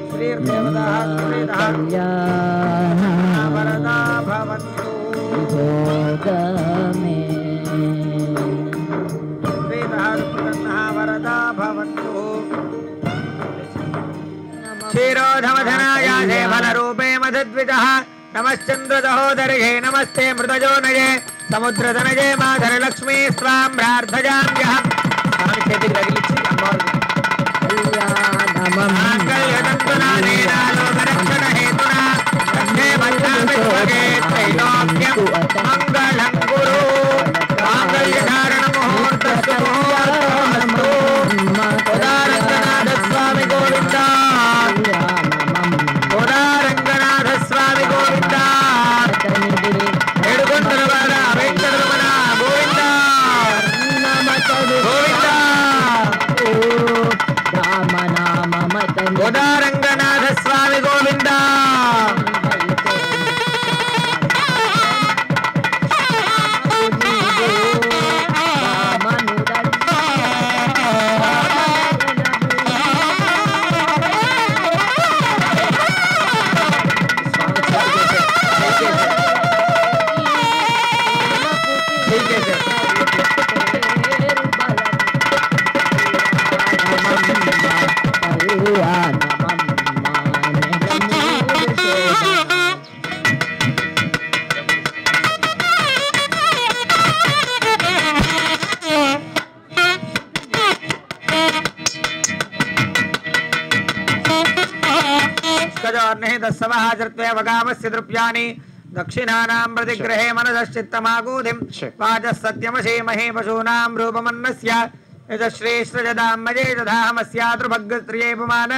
श्री देवता वरदा भवन्तु वरदा भवन्तु क्षीरोधमधनायासे फलरूपे मधुद्विजः नमश्चन्द्रदहोदर्ये नमस्ते मृतजोनये समुद्रधनये माधरलक्ष्मी स्वां प्रार्थयाम्यहम् स्वामी చేతికి తగిలించి మంగళం గురు మాంగళ్యధారణ ముహూర్తోదారంగనాథ స్వామి గోవింద గోదారంగనాథ స్వామి గోవింద ఏడుకొండలవాడ వెంకటరమణ గోవింద గోవింద గోదారంగనాథ స్వామి గోవింద वगामस्य द्रव्याणि दक्षिणानां प्रतिग्रहे मनश्चित्तमागूधिं वाचः सत्यमशेमहे पशूनां रूपमन्नस्य यजश्रेष्ठजदामजे दधामस्यातृभग्स्त्रिये पुमान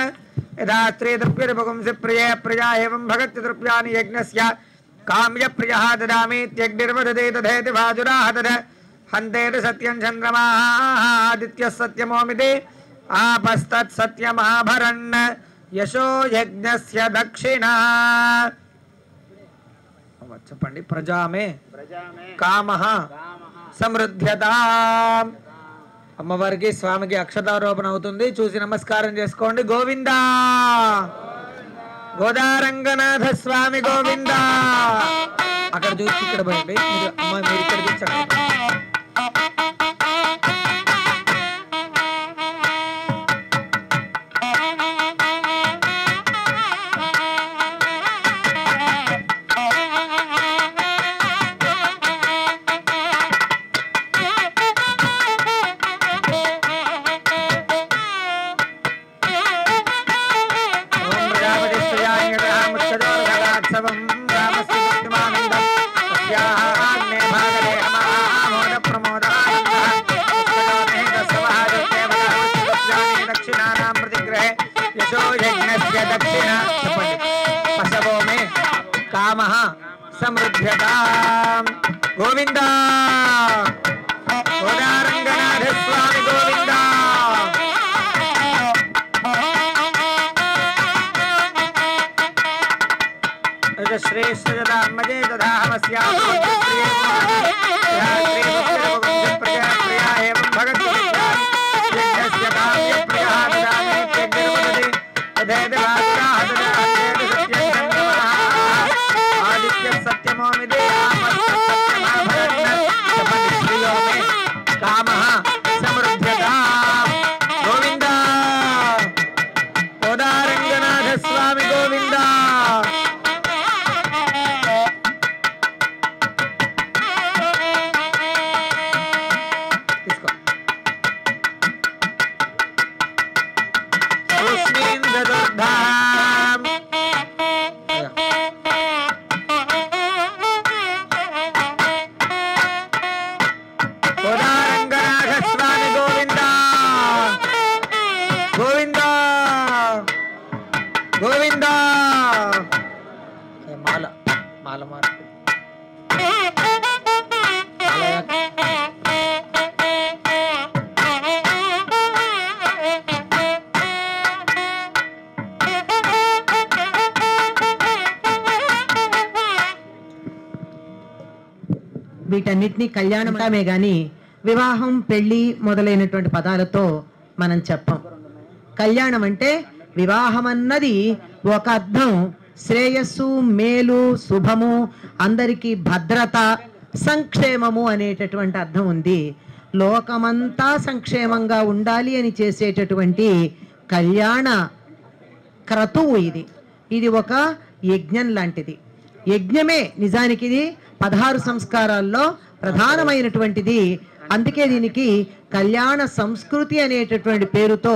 यदा स्त्रीद्रव्यपुंसि प्रिये प्रिया एवं भगत्य द्रव्याणि यज्ञस्य काम्यप्रियः ददामीत्यग्निर्वदते तथेति भाजुराः तद हन्तेति सत्यं चन्द्रमाः आदित्यः सत्यमोमिति आपस्तत् सत्यमाभरन् यशो यज्ञस्य दक्षिणा చెప్పండి ప్రజామే కామః సమృద్ధ్యతాం అమ్మవారికి స్వామికి అక్షతారోపణ అవుతుంది చూసి నమస్కారం చేసుకోండి గోవిందా గోదారంగనాథ స్వామి గోవిందా అక్కడ చూసి ఇక్కడ పోయండి అమ్మ మీరు ఇక్కడ చూసి कामः समृद्ध्यतां गोविंदा गोदारंगनाथ स्वामी गोविंदा श्रेष्ठजदामजे दधामस्या प्रिया एवं भगत कामः समृद्ध्यतां गोविंदा गोदारंगनाथ स्वामी गोविंदा చతుర్థాం కోదారంగనాథ స్వామి గోవింద గోవింద గోవింద మాల మాల మాల వీటన్నిటినీ కళ్యాణం అంటామే గాని వివాహం పెళ్లి మొదలైనటువంటి పదాలతో మనం చెప్పం. కళ్యాణం అంటే వివాహం అన్నది ఒక అర్థం, శ్రేయస్సు, మేలు, శుభము, అందరికీ భద్రత, సంక్షేమము అనేటటువంటి అర్థం ఉంది. లోకమంతా సంక్షేమంగా ఉండాలి అని చేసేటటువంటి కళ్యాణ క్రతువు ఇది. ఇది ఒక యజ్ఞం లాంటిది. యజ్ఞమే నిజానికి ఇది 16 సంస్కారాల్లో ప్రధానమైనటువంటిది. అందుకే దీనికి కళ్యాణ సంస్కృతి అనేటటువంటి పేరుతో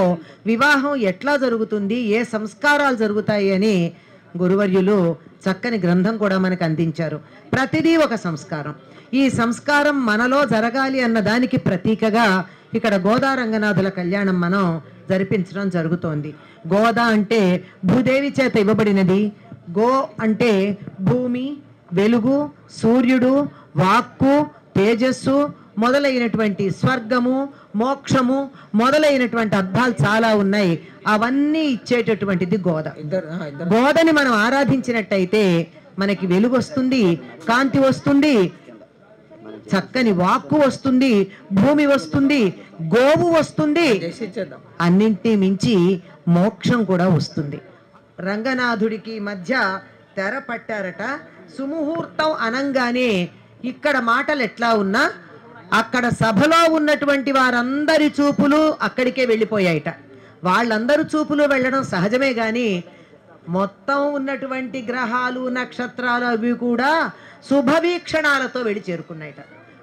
వివాహం ఎట్లా జరుగుతుంది, ఏ సంస్కారాలు జరుగుతాయి అని గురువర్యులు చక్కని గ్రంథం కూడా మనకు అందించారు. ప్రతిదీ ఒక సంస్కారం. ఈ సంస్కారం మనలో జరగాలి అన్న దానికి ప్రతీకగా ఇక్కడ గోదా రంగనాథుల కళ్యాణం మనం జరిపించడం జరుగుతోంది. గోదా అంటే భూదేవి చేత ఇవ్వబడినది. గో అంటే భూమి, వెలుగు, సూర్యుడు, వాక్కు, తేజస్సు మొదలైనటువంటి స్వర్గము, మోక్షము మొదలైనటువంటి అర్థాలు చాలా ఉన్నాయి. అవన్నీ ఇచ్చేటటువంటిది గోద. గోదని మనం ఆరాధించినట్టయితే మనకి వెలుగు వస్తుంది, కాంతి వస్తుంది, చక్కని వాక్కు వస్తుంది, భూమి వస్తుంది, గోవు వస్తుంది, అన్నింటినీ మించి మోక్షం కూడా వస్తుంది. రంగనాథుడికి మధ్య తెర పట్టారట. సుముహూర్తం అనంగానే ఇక్కడ మాటలు ఎట్లా ఉన్నా అక్కడ సభలో ఉన్నటువంటి వారందరి చూపులు అక్కడికే వెళ్ళిపోయాయట. వాళ్ళందరూ చూపులు వెళ్ళడం సహజమే గాని మొత్తం ఉన్నటువంటి గ్రహాలు, నక్షత్రాలు అవి కూడా శుభవీక్షణాలతో వెళ్ళి చేరుకున్నాయట.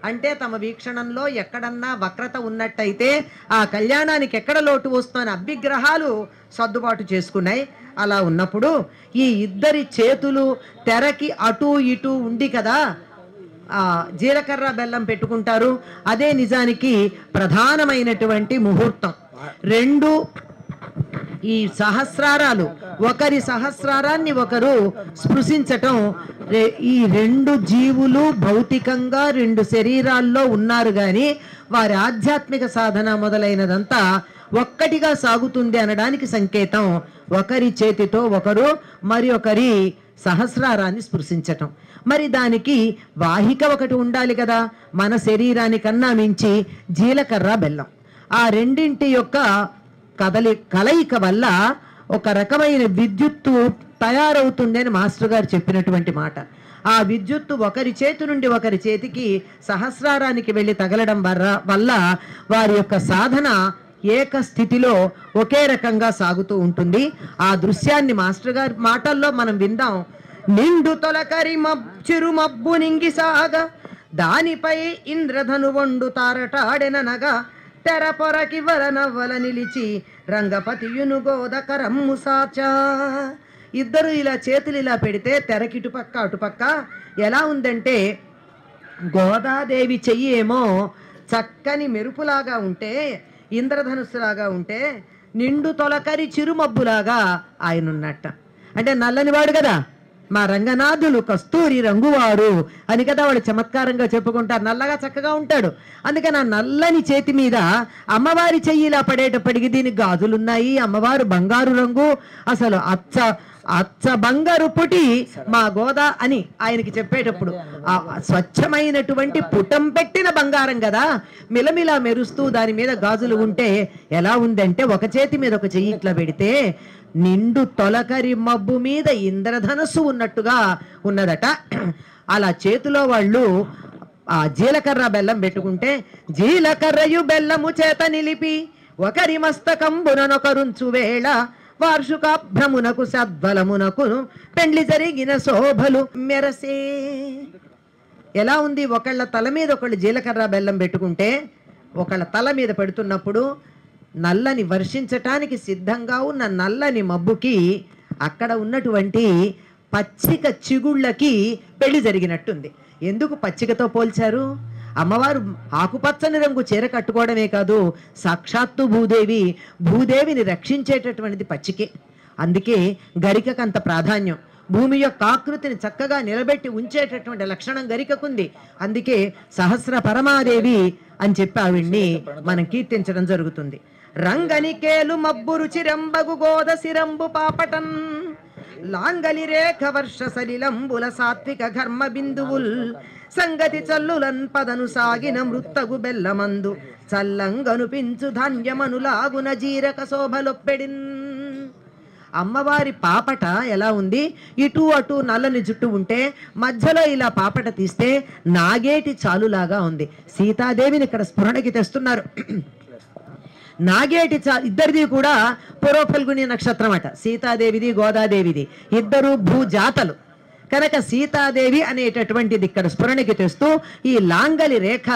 అంటే తమ వీక్షణంలో ఎక్కడన్నా వక్రత ఉన్నట్టయితే ఆ కళ్యాణానికి ఎక్కడ లోటు వస్తుందని అభిగ్రహాలు సర్దుబాటు చేసుకున్నాయి. అలా ఉన్నప్పుడు ఈ ఇద్దరి చేతులు తెరకి అటు ఇటు ఉండి కదా జీలకర్ర బెల్లం పెట్టుకుంటారు. అదే నిజానికి ప్రధానమైనటువంటి ముహూర్తం. రెండు ఈ సహస్రారాలు, ఒకరి సహస్రారాన్ని ఒకరు స్పృశించటం. ఈ రెండు జీవులు భౌతికంగా రెండు శరీరాల్లో ఉన్నారు కానీ వారి ఆధ్యాత్మిక సాధన మొదలైనదంతా ఒక్కటిగా సాగుతుంది అనడానికి సంకేతం. ఒకరి చేతితో ఒకరు మరి ఒకరి సహస్రారాన్ని స్పృశించటం. మరి దానికి వాహిక ఒకటి ఉండాలి కదా, మన శరీరానికన్నా మించి జీలకర్ర బెల్లం. ఆ రెండింటి యొక్క కలయిక వల్ల ఒక రకమైన విద్యుత్తు తయారవుతుంది అని మాస్టర్ గారు చెప్పినటువంటి మాట. ఆ విద్యుత్తు ఒకరి చేతి నుండి ఒకరి చేతికి సహస్రారానికి వెళ్ళి తగలడం వల్ల వారి యొక్క సాధన ఏక స్థితిలో ఒకే రకంగా సాగుతూ ఉంటుంది. ఆ దృశ్యాన్ని మాస్టర్ గారి మాటల్లో మనం విందాం. నిండు తొలకరి చిరు మబ్బు నింగి సాగ, దానిపై ఇంద్రధను వండు తారటాడెననగా, తెర పొరకి వలనవ్వల నిలిచి రంగపతియును గోదకరమ్ము సాచా. ఇద్దరు ఇలా చేతులు ఇలా పెడితే తెరకిటుపక్క అటుపక్క ఎలా ఉందంటే గోదాదేవి చెయ్యి ఏమో చక్కని మెరుపులాగా ఉంటే, ఇంద్రధనుస్సులాగా ఉంటే, నిండు తొలకరి చిరుమబ్బులాగా ఆయన ఉన్నట్ట. అంటే నల్లనివాడు కదా, మా రంగనాథులు కస్తూరి రంగువారు అని కదా వాళ్ళు చమత్కారంగా చెప్పుకుంటారు. నల్లగా చక్కగా ఉంటాడు. అందుకని ఆ నల్లని చేతి మీద అమ్మవారి చెయ్యి ఇలా పడేటప్పటికి దీనికి గాజులున్నాయి, అమ్మవారు బంగారు రంగు, అసలు అచ్చ బంగారు పుటి మా గోదా అని ఆయనకి చెప్పేటప్పుడు ఆ స్వచ్ఛమైనటువంటి పుటం పెట్టిన బంగారం కదా, మిలమిలా మెరుస్తూ దాని మీద గాజులు ఉంటే ఎలా ఉందంటే ఒక చేతి మీద ఒక చెయ్యి ఇట్లా పెడితే నిండు తొలకరి మబ్బు మీద ఇంద్రధనస్సు ఉన్నట్టుగా ఉన్నదట. అలా చేతిలో వాళ్ళు ఆ జీలకర్ర బెల్లం పెట్టుకుంటే, జీలకర్రయు బెల్లము చేత నిలిపి ఒకరి మస్తకంబుననొకరుంచు వేళ, వార్షికాభ్రమునకు సద్బలమునకు పెండ్లి జరిగిన శోభలు మెరసే. ఎలా ఉంది, ఒకళ్ళ తల మీద ఒకళ్ళు జీలకర్ర బెల్లం పెట్టుకుంటే, ఒకళ్ళ తల మీద పెడుతున్నప్పుడు నల్లని వర్షించటానికి సిద్ధంగా ఉన్న నల్లని మబ్బుకి అక్కడ ఉన్నటువంటి పచ్చిక చిగుళ్ళకి పెళ్లి జరిగినట్టుంది. ఎందుకు పచ్చికతో పోల్చారు? అమ్మవారు ఆకుపచ్చని రంగు చీర కట్టుకోవడమే కాదు, సాక్షాత్తు భూదేవిని రక్షించేటటువంటిది పచ్చికే. అందుకే గరికకు అంత ప్రాధాన్యం. భూమి యొక్క ఆకృతిని చక్కగా నిలబెట్టి ఉంచేటటువంటి లక్షణం గరికకుంది. అందుకే సహస్ర పరమాదేవి అని చెప్పి ఆవిడ్ని మనం కీర్తించడం జరుగుతుంది. రంగనికేలు మబ్బు రుచిరంబగు గోద సిరంబు పాపటన్ లాంగలి రేఖ వర్ష సలిలంబుల సాత్విక ఘర్మ బిందువుల్ సంగతి చల్లులన్ పదను సాగిన మృత్తగు బెల్లమందు చల్లంగనుపించు ధాన్యమనులాగున జీరక శోభలొప్పెడిన్. అమ్మవారి పాపట ఎలా ఉంది? ఇటు అటు నల్లని జుట్టు ఉంటే మధ్యలో ఇలా పాపట తీస్తే నాగేటి చాలులాగా ఉంది. సీతాదేవిని ఇక్కడ స్ఫురణకి తెస్తున్నారు. నాగేటి ఇద్దరిది కూడా పూర్వఫల్గుని నక్షత్రం అట. సీతాదేవిది గోదాదేవిది ఇద్దరు భూజాతలు కనుక సీతాదేవి అనేటటువంటిది ఇక్కడ స్ఫురణకి తెస్తూ ఈ లాంగలి రేఖ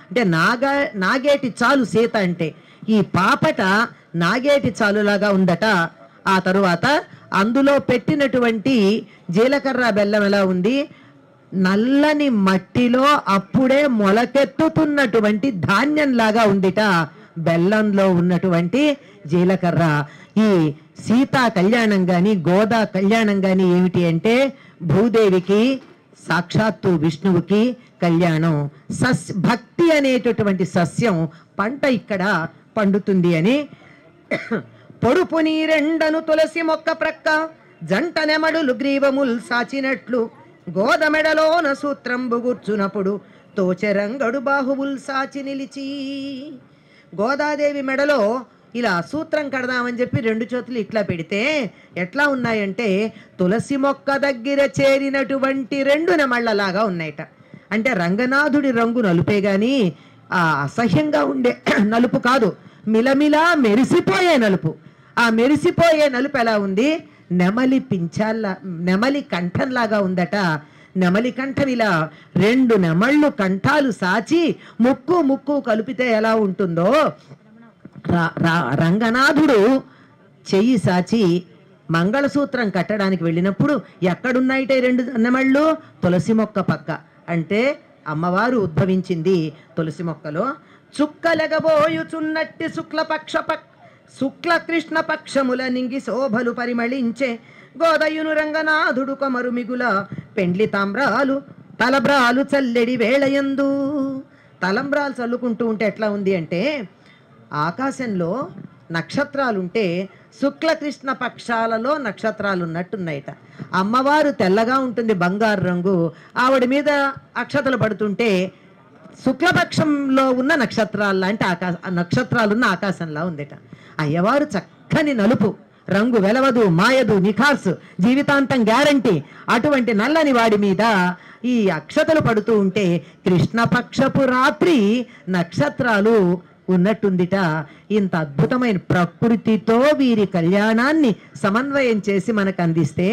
అంటే నాగేటి చాలు సీత అంటే ఈ పాపట నాగేటి చాలులాగా ఉందట. ఆ తరువాత అందులో పెట్టినటువంటి జీలకర్ర బెల్లం ఎలా ఉంది? నల్లని మట్టిలో అప్పుడే మొలకెత్తుతున్నటువంటి ధాన్యంలాగా ఉందిట బెల్లంలో ఉన్నటువంటి జీలకర్ర. ఈ సీతా కళ్యాణం గాని గోదా కళ్యాణం గాని ఏమిటి అంటే భూదేవికి సాక్షాత్తు విష్ణువుకి కళ్యాణం. భక్తి అనేటటువంటి సస్యం పంట ఇక్కడ పండుతుంది అని పొడుపు నీరెండను తులసి మొక్క ప్రక్క జంట నెమడులు గ్రీవముల్ సాచినట్లు గోదమెడలోన సూత్రంబు గుర్చునప్పుడు తోచెరంగడు బాహువుల్ సాచి నిలిచి. గోదాదేవి మెడలో ఇలా సూత్రం కడదామని చెప్పి రెండు చేతులు ఇట్లా పెడితే ఎట్లా ఉన్నాయంటే తులసి మొక్క దగ్గర చేరినటువంటి రెండు నెమళ్ళలాగా ఉన్నాయట. అంటే రంగనాథుడి రంగు నలుపే గాని ఆ అసహ్యంగా ఉండే నలుపు కాదు, మిలమిలా మెరిసిపోయే నలుపు. ఆ మెరిసిపోయే నలుపు ఎలా ఉంది? నెమలి పించాల్లా నెమలి కంఠంలాగా ఉందట. నెమలి కంఠం ఇలా రెండు నెమళ్ళు కంఠాలు సాచి ముక్కు కలిపితే ఎలా ఉంటుందో రంగనాథుడు చెయ్యి సాచి మంగళసూత్రం కట్టడానికి వెళ్ళినప్పుడు ఎక్కడున్నాయిటే రెండు నెమళ్ళు? తులసి మొక్క పక్క. అంటే అమ్మవారు ఉద్భవించింది తులసి మొక్కలో. చుక్కలెగబోయుచున్నట్టి శుక్ల కృష్ణ పక్షముల నింగి శోభలు పరిమళించే గోదయును రంగనాథుడు కొమరు మిగుల పెండ్లి తామ్రాలు తలబ్రాలు చల్లెడి వేళయందు. తలంబ్రాలు చల్లుకుంటూ ఉంటే ఎట్లా ఉంది అంటే ఆకాశంలో నక్షత్రాలుంటే శుక్లకృష్ణ పక్షాలలో నక్షత్రాలు ఉన్నట్టున్నాయట. అమ్మవారు తెల్లగా ఉంటుంది, బంగారు రంగు. ఆవిడ మీద అక్షతలు పడుతుంటే శుక్లపక్షంలో ఉన్న నక్షత్రాలు లాంటి నక్షత్రాలున్న ఆకాశంలా ఉందిట. అయ్యవారు చక్కని నలుపు రంగు, వెలవదు, మాయదు, నిఖార్సు, జీవితాంతం గ్యారంటీ. అటువంటి నల్లని వాడి మీద ఈ అక్షతలు పడుతూ ఉంటే కృష్ణపక్షపు రాత్రి నక్షత్రాలు ఉన్నట్టుందిట. ఇంత అద్భుతమైన ప్రకృతితో వీరి కళ్యాణాన్ని సమన్వయం చేసి మనకు అందిస్తే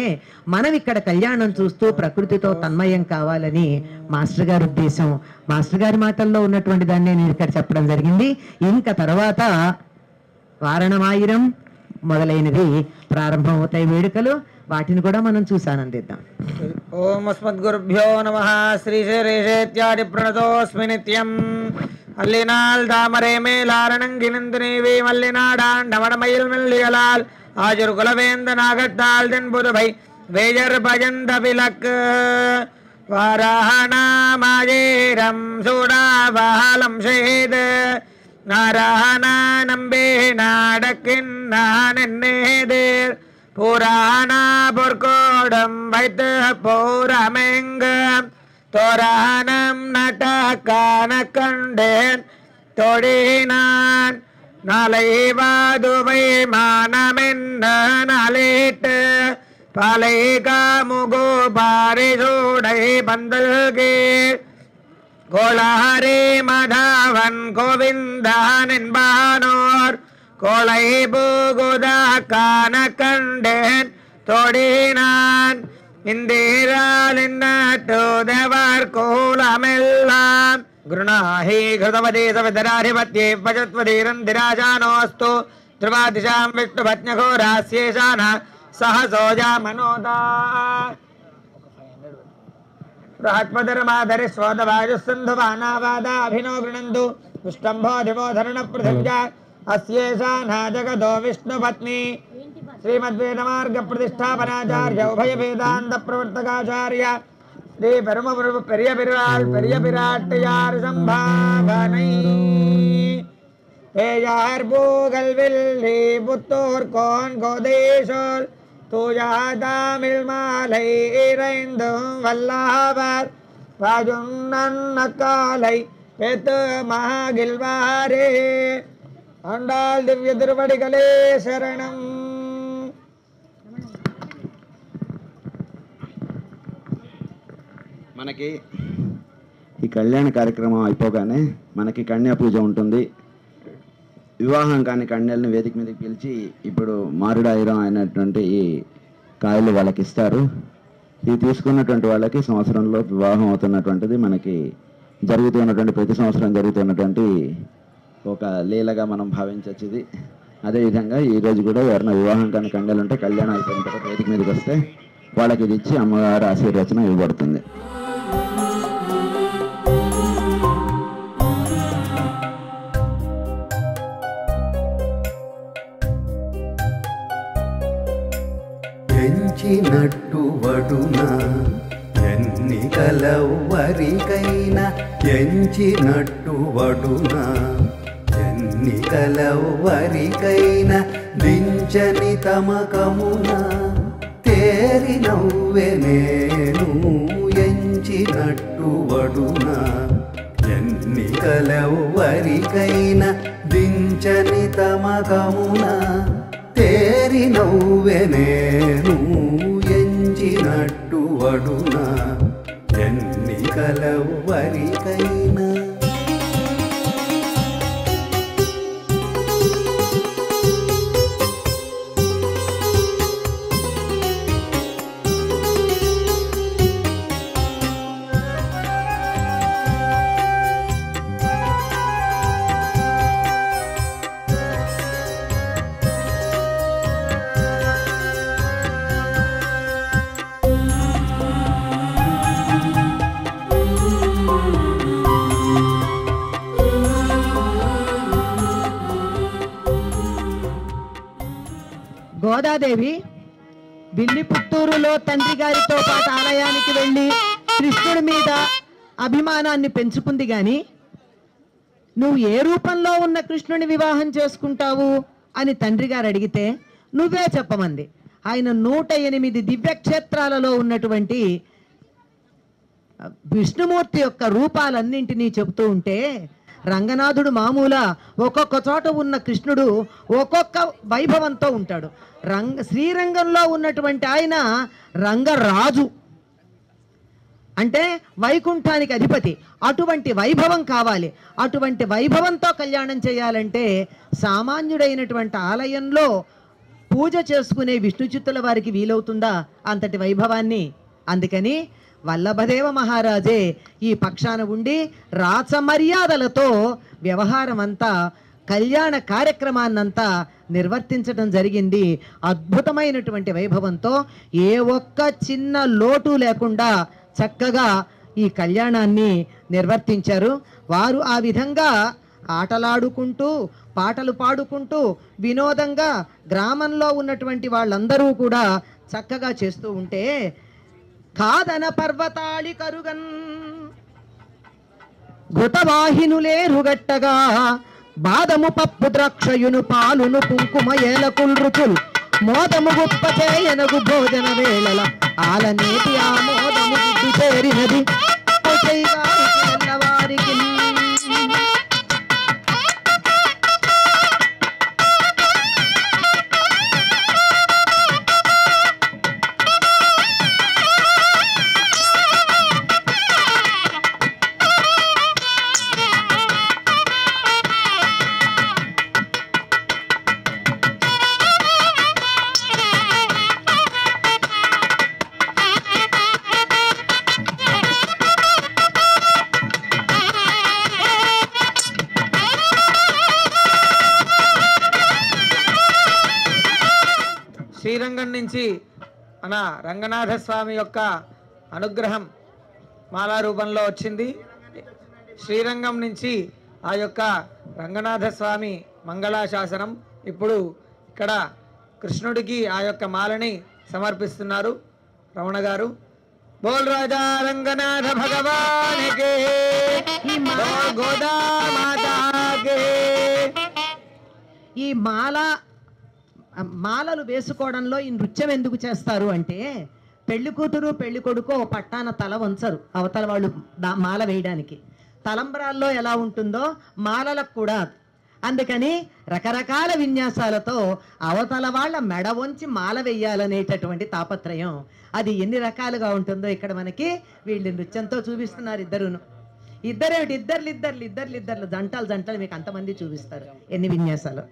మనం ఇక్కడ కళ్యాణం చూస్తూ ప్రకృతితో తన్మయం కావాలని మాస్టర్ గారి ఉద్దేశం. మాస్టర్ గారి మాటల్లో ఉన్నటువంటి దాన్ని నేను ఇక్కడ చెప్పడం జరిగింది. ఇంకా తర్వాత వారణమాయిరం మొదలైనవి ప్రారంభం అవుతాయి వేడుకలు. వాటిని కూడా మనం చూసి ఆనందిద్దాం. ఓం అస్మద్గురుభ్యో నమః. శ్రీశైలేశేత్యాది ప్రణతోస్మి నిత్యం. அல்லினால் தாமரை மேலாரணங்கினந்தினேவி மல்லினாடாண்டவடமயில் மெல்லியலால் ஆஜர் குலவேந்த நாகத்தால் தென்புதுபை வேஜர் பஜந்த விளக்கு வாராணாமாஜேரம் சூடாபாலம் செய்து நாராயண நம்பே நாடக்கின் நான் என்னேதேர் புராணா பொற்கோடம் வைத்து போரமெங்க தோரானம் நட்டக்கான கண்டேன் தொடினான் நாளை வாதுவை மானமென்ன நாளிட்டு பாலை காமுகோ பாரிசூடை பந்தல்கீழ் கோளாரே மதாவன் கோவிந்தான் என்பானோர் கோளை பூகுதா காண கண்டேன் தொடினான் இந்திரால் தோதவர் கோலமெல்லாம் गृणाहि घृतवती सवितराधिपत्ये भजत्वधीरन्धिराजानोऽस्तु ध्रुवादिशां विष्णुपत्न्यघोरास्येषान सहसोजामनोदा बृहत्पतिर्माधरिस्वोदवायुस्सन्धुवानावादाभिनो गृणन्तु विष्टम्भोधिमोधरणपृथिव्या अस्येषाना जगतो विष्णुपत्नी श्रीमद्वेदमार्गप्रतिष्ठापनाचार्य उभयवेदान्तप्रवर्तकाचार्य श्री பெரியபிராட்டியார் சம்பாவனை ஏயார் பூகல்வில்லி புத்தூர் கோன் கோதேசோல் தூயாதாமில் மாலை இறைந்தும் வல்லாவர் பாஜுன்னன்ன காலை பெத்து மகிழ்வாரே ஆண்டாள் திவ்ய திருவடிகளே சரணம். మనకి ఈ కళ్యాణ కార్యక్రమం అయిపోగానే మనకి కన్యా పూజ ఉంటుంది. వివాహం కాని కన్యల్ని వేదిక మీదకి పిలిచి ఇప్పుడు మారుడాయిరం అయినటువంటి ఈ కాయలు వాళ్ళకి ఇస్తారు. ఇవి తీసుకున్నటువంటి వాళ్ళకి సంవత్సరంలో వివాహం అవుతున్నటువంటిది మనకి జరుగుతున్నటువంటి ప్రతి సంవత్సరం జరుగుతున్నటువంటి ఒక లీలగా మనం భావించవచ్చు. ఇది అదేవిధంగా ఈరోజు కూడా ఎవరైనా వివాహం కాని కన్యలు ఉంటే కళ్యాణం అయిపోయిన తర్వాత వేదిక మీదకి వస్తే వాళ్ళకి ఇది ఇచ్చి అమ్మగారు ఆశీర్వచనం ఇవ్వబడుతుంది. ఎంచినట్టు వడున ఎన్నికలెవ్వరికైనా ఎంచినట్టు వడున ఎన్నికలెవ్వరికైనా దించని తమకమున తేరి నవ్వె నేను ఎంచినట్టు వడున ఎన్నికలెవ్వరికైనా దించని తమకమున తేరి నవ్వె నేను ఎంచినట్టు వడున ఎన్నికలెవ్వరికైనా. గోదాదేవి విల్లిపుత్తూరులో తండ్రి గారితో పాటు ఆలయానికి వెళ్ళి కృష్ణుడి మీద అభిమానాన్ని పెంచుకుంది గాని నువ్వు ఏ రూపంలో ఉన్న కృష్ణుని వివాహం చేసుకుంటావు అని తండ్రి గారు అడిగితే నువ్వే చెప్పమంది. ఆయన 108 దివ్యక్షేత్రాలలో ఉన్నటువంటి విష్ణుమూర్తి యొక్క రూపాలన్నింటినీ చెబుతూ ఉంటే రంగనాథుడు మామూల ఒక్కొక్క చోట ఉన్న కృష్ణుడు ఒక్కొక్క వైభవంతో ఉంటాడు. శ్రీరంగంలో ఉన్నటువంటి ఆయన రంగరాజు అంటే వైకుంఠానికి అధిపతి. అటువంటి వైభవం కావాలి. అటువంటి వైభవంతో కళ్యాణం చేయాలంటే సామాన్యుడైనటువంటి ఆలయంలో పూజ చేసుకునే విష్ణు చిత్తుల వారికి వీలవుతుందా అంతటి వైభవాన్ని? అందుకని వల్లభదేవ మహారాజే ఈ పక్షాన ఉండి రాచమర్యాదలతో వ్యవహారం అంతా కళ్యాణ కార్యక్రమాన్నంతా నిర్వర్తించడం జరిగింది. అద్భుతమైనటువంటి వైభవంతో ఏ ఒక్క చిన్న లోటు లేకుండా చక్కగా ఈ కళ్యాణాన్ని నిర్వర్తించారు. వారు ఆ విధంగా ఆటలాడుకుంటూ పాటలు పాడుకుంటూ వినోదంగా గ్రామంలో ఉన్నటువంటి వాళ్ళందరూ కూడా చక్కగా చేస్తూ ఉంటే కాదన పర్వతాళి కరుగన్ ఘృతవాహినులే రుగట్టగా బాదము పప్పు ద్రాక్షయును పాలును కుంకుమ ఏలకుల్ రుచులు మోదము గుప్ప చేయనగు భోజన వేళల ఆలనేటి ఆమోదము గుడ్డు చేరినది వారికి శ్రీరంగం నుంచి మన రంగనాథ స్వామి యొక్క అనుగ్రహం మాలా రూపంలో వచ్చింది. శ్రీరంగం నుంచి ఆ యొక్క రంగనాథ స్వామి మంగళాశాసనం ఇప్పుడు ఇక్కడ కృష్ణుడికి ఆ యొక్క మాలని సమర్పిస్తున్నారు రమణ గారు. బోల్ రాజా రంగనాథ భగవానికి, బోల్ గోదా మాతాకి. ఈ మాలలు వేసుకోవడంలో ఈ నృత్యం ఎందుకు చేస్తారు అంటే, పెళ్లి కూతురు పెళ్లి కొడుకు ఓ పట్టాన తల వంచరు అవతల వాళ్ళు మాల వేయడానికి. తలంబ్రాల్లో ఎలా ఉంటుందో మాలలకు కూడా, అందుకని రకరకాల విన్యాసాలతో అవతల వాళ్ళ మెడ వంచి మాల వేయాలనేటటువంటి తాపత్రయం. అది ఎన్ని రకాలుగా ఉంటుందో ఇక్కడ మనకి వీళ్ళు నృత్యంతో చూపిస్తున్నారు. ఇద్దరేమిటి, ఇద్దర్లు జంటలు మీకు అంతమంది చూపిస్తారు ఎన్ని విన్యాసాలు.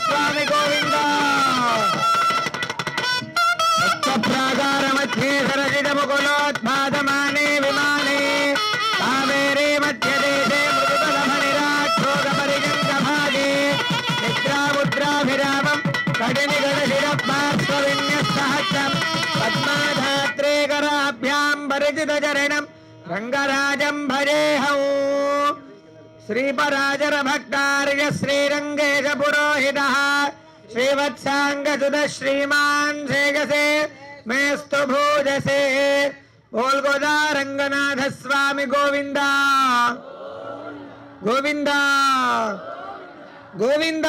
స్వామి గోవింద. ప్రాగార మధ్యే సరసిజ ముకులోద్భాసమానే విమానే కావేరే మధ్యదేశే మృదుతలభనిరాక్షోగ పరిజంగ భాగే నిద్రాముద్రాభిరామం కడిని గణశిర పార్శ్వవిన్యస్తహస్రం పద్మాధాత్రేకరాభ్యాం పరిచిత చరణం రంగరాజం భజేహం. శ్రీపరాజర భక్తార్య శ్రీరంగేశ పురోహిత శ్రీవత్సాంగసుత శ్రీమాన్ శేగసే మేస్తు భూజసే. బోల్ గోదా రంగనాథ స్వామి గోవింద గోవింద గోవింద.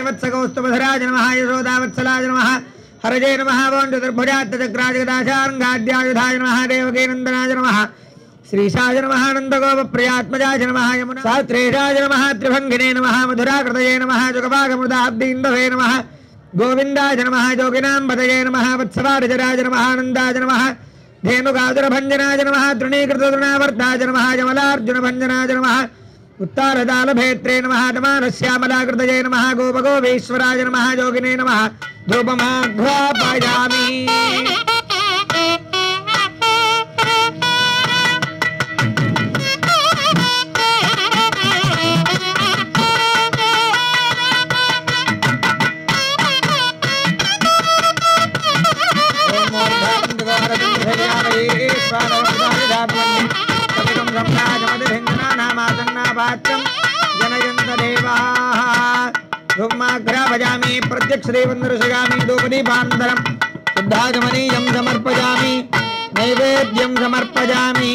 वत्सकौस्तुभधराज नमः यशोदावत्सलाज नमः हरजे नमः वोण्डचक्राजगदाशार्गाद्यायुधाय नमः देवकीनन्दनाय नमः श्रीशाय नमः नन्दगोपप्रियात्मजाय नमः यमुना सात्रेशाय नमः त्रिभङ्गिने नमः मधुराकृतये नमः जुगभागमृदाब्दीन्दवे नमः गोविन्दाय नमः जोगिनाम्बतये नमः वत्सवारजराज नमः आनन्दाय नमः धेनुकादुरभञ्जनाय नमः तृणीकृततृणावर्ताय नमः जमलार्जुनभञ्जनाय नमः उत्तारदालभेत्रे नमः दमानश्यामलाकृतये नमः गोपगोपीश्वराय नमः योगिने नमः धूपमाघ्रापयामि. धूमाघ्रापयामि प्रत्यक्ष देवन्दर्शयामि धूपदीपानन्तरं शुद्धाचमनीयं समर्पयामि नैवेद्यं समर्पयामि.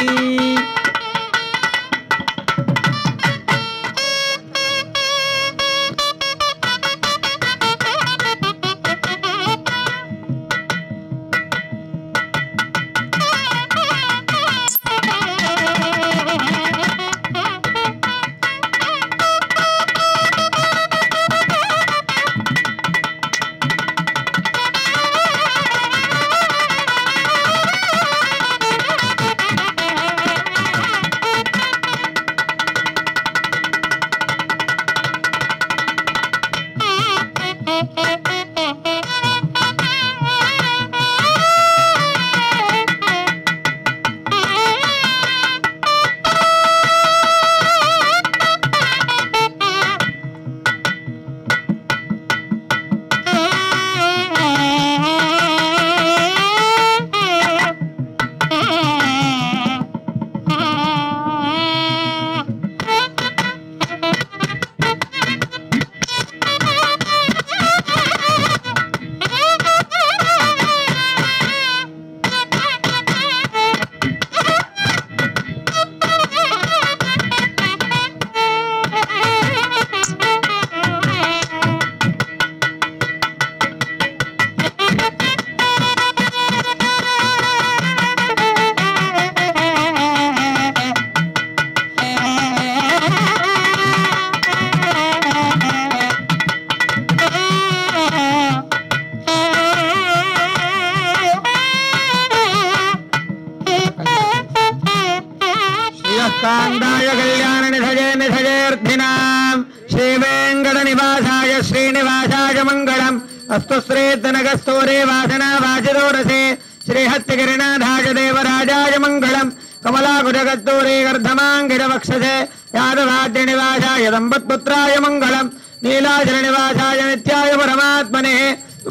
శ్రీధయేర్థినాం శ్రీ వెంకట నివాసాయ శ్రీనివాసాయ మంగళం అస్తు శ్రీధనగస్తూరే వాసనా వాచదోరసే శ్రీహత్యగిరినాథాయ దేవరాజాయ మంగళం కమలాకుజగత్తూరే గర్ధమాంగిరవక్షసే యాదవాద్యనివాసాయ దంపత్పుత్రాయ మంగళం నీలాచలనివాసాయ నిత్యాయ పరమాత్మనే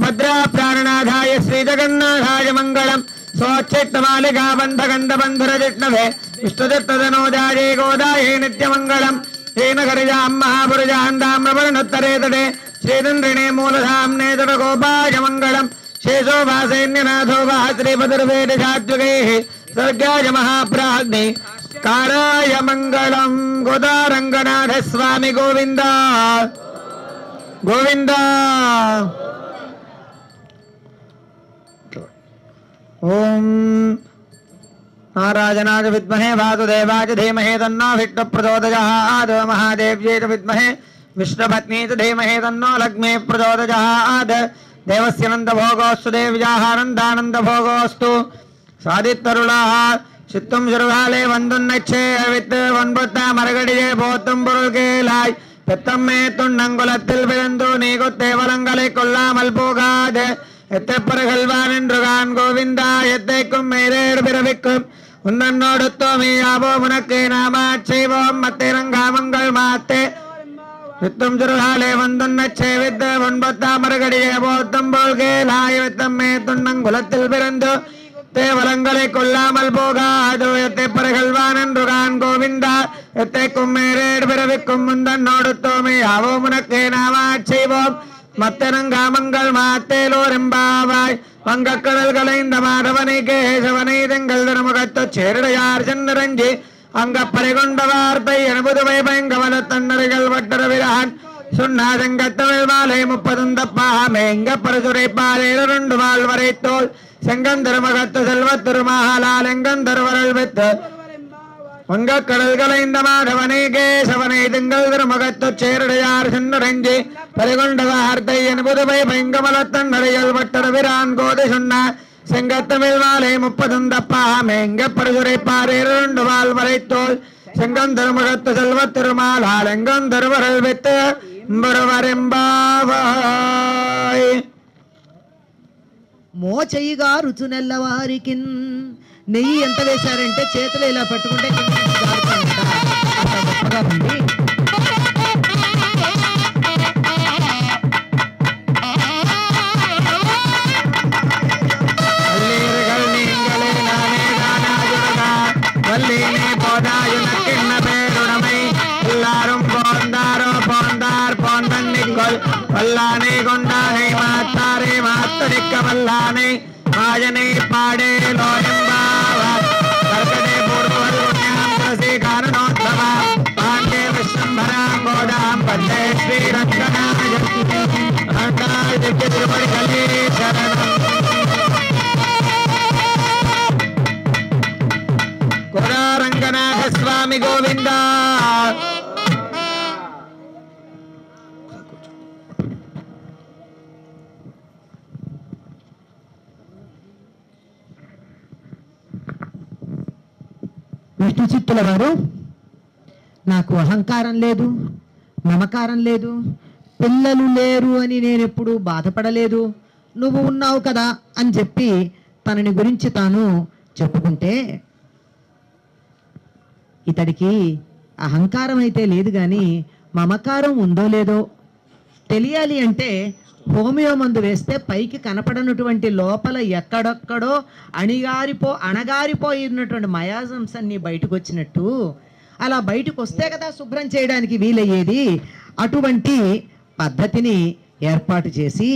భద్రా ప్రాణనాథాయ శ్రీజగన్నాథాయ మంగళం స్వచ్ఛిత్తమాలికా బంధగంధబంధురజిష్ణవే విష్ణుదత్తదనోదాయే గోదాయే నిత్యమంగళం శ్రీనగరిజాం మహాపురుజాందామ్రపణోత్తరే తడే శ్రీదండ్రిణే మూలధామ్నే తడగోపాయ మంగళం శేషోభాసైన్యనాథో వా శ్రీపదుర్వేదశాత్వికైః స్వర్గాయ మహాప్రాజ్ఞే కారాయ మంగళం. గోదారంగనాథ స్వామి గోవింద గోవింద. ఓం నారాయణాయ విద్మహే వాసుదేవాయ ధీమహి తన్నో విష్ణు ప్రచోదయాత్. మహాదేవ్యై విద్మహే విష్ణుపత్నీ ధీమహి తన్నో లక్ష్మీ ప్రచోదయాత్. దేవస్య నందభోగోస్తు దేవ్యాహానందానందభోగోస్తు. சாதித்தருளாக சித்தும் சிறுகாலே வந்துன்னச்சே வித்து ஒன்பத்தா மரகடியே போத்தும் பொருள்கேலாய் பெத்தம்மே துண்ணங்குலத்தில் பிறந்து நீ கொத்தேவலங்களை கொல்லாமல் போகாது எத்தைப்பறகல்வான் என்றுகான் கோவிந்தா எத்தைக்கும் மேலேறு பிறவிக்கும் உன்னோடுத்தோமே யாவோ உனக்கு நாமா செய்வோம் மத்திரங்காமங்கள் மாத்தே வித்தும் சிறுகாலே வந்துன்னச்சே வித்து ஒன்பத்தா மரகடியே போத்தும் பொருள்கேலாய் வித்தம்மே துண்ணங்குலத்தில் பிறந்து தேவலங்களை கொல்லாமல் போகாது எத்தை பறகல்வான் என்றுகான் கோவிந்தா எத்தைக்கும் மேரேடு பிறவிக்கும் முந்தன்னோடு தோமே ஆவோ உனக்கே நாமா செய்வோம் மத்தனங்காமங்கள் மாத்தேலோரெம்பாவாய் வங்கக்கடல் கலைந்த மாதவனை கேசவனை தெங்கள் திருமுகத்து சேரடையார் சென்னரஞ்சி அங்கப்பறை கொண்ட வார்த்தை எனபுதுவை பயங்கவல தன்னர்கள் வட்டரவிரான் சுண்ணாதங்கத்தமிழ் மாலை 30 தப்பாமே எங்க பரசுரை பாலையில் 2 மால் வரை தோல் செங்கந்தருமகத்து செல்வ திருமகாலால் எங்கந்தருவரல் வித்து வங்கக்கடல் கலைந்த மாதவனை கேசவனை திங்கள் திருமுகத்து சேரடையார் சென்னரஞ்சி பறிகொண்ட வார்த்தை என்பதுவை பயங்கமலத்தன் நரையல் வட்டரவிரான் கோதை சொன்னார் செங்கத்தமிழ் மாலை 30 தப்பாமே எங்க பரசுரை பாலையில் 2 மால் வரை தோல் செங்கந்தருமகத்து செல்வ திருமாலால் எங்கந்தருவரல் வித்து బరవరెంబావాయ్. మోచయిగా రుచునెల్లవారికి నెయ్యి ఎంత వేశారంటే చేతులు ఇలా పట్టుకుంటే కింద నుంచి జారుతూ ఉంటారు. అంత గొప్పగా ఉంది. வல்லானை கொண்டானை மாத்தாரே மாத்தடிக்க வல்லானை மாயனை பாடே லோயம்பாவாய். கர்கடே பூர்வல் புண்ணியாம் துளசி காரணோத்சவா பாண்டே விஸ்வம்பராம் கோதாம் பண்டே ஸ்ரீரங்கநாய திவ்ய திருமணி கலே சரணம். கோதாரங்கநாத స్వామి గోవిందా. విష్ణు చిత్తుల వారు, నాకు అహంకారం లేదు, మమకారం లేదు, పిల్లలు లేరు అని నేను ఎప్పుడు బాధపడలేదు, నువ్వు ఉన్నావు కదా అని చెప్పి తనని గురించి తాను చెప్పుకుంటే, ఇతడికి అహంకారం అయితే లేదు కానీ మమకారం ఉందో లేదో తెలియాలి అంటే హోమియో మందు వేస్తే పైకి కనపడనటువంటి లోపల ఎక్కడొక్కడో అణగారిపోయినటువంటి మయాజమ్స్ అన్ని బయటకు వచ్చినట్టు అలా బయటకు వస్తే కదా శుభ్రం చేయడానికి వీలయ్యేది. అటువంటి పద్ధతిని ఏర్పాటు చేసి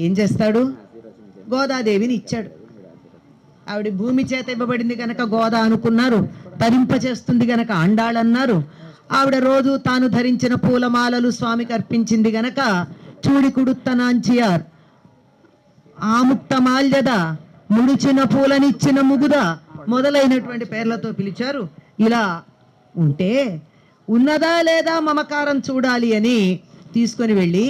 ఏం చేస్తాడు, గోదాదేవిని ఇచ్చాడు. ఆవిడ భూమి చేత ఇవ్వబడింది కనుక గోదా అనుకున్నారు, తరింపచేస్తుంది గనక ఆండాళన్నారు. ఆవిడ రోజు తాను ధరించిన పూలమాలలు స్వామికి అర్పించింది గనక చూడి కుడుత్తనాంచియార్, ఆముక్త మాల్యద, ముడిచిన పూలనిచ్చిన ముగుద మొదలైనటువంటి పేర్లతో పిలిచారు. ఇలా ఉంటే ఉన్నదా లేదా మమకారం చూడాలి అని తీసుకొని వెళ్ళి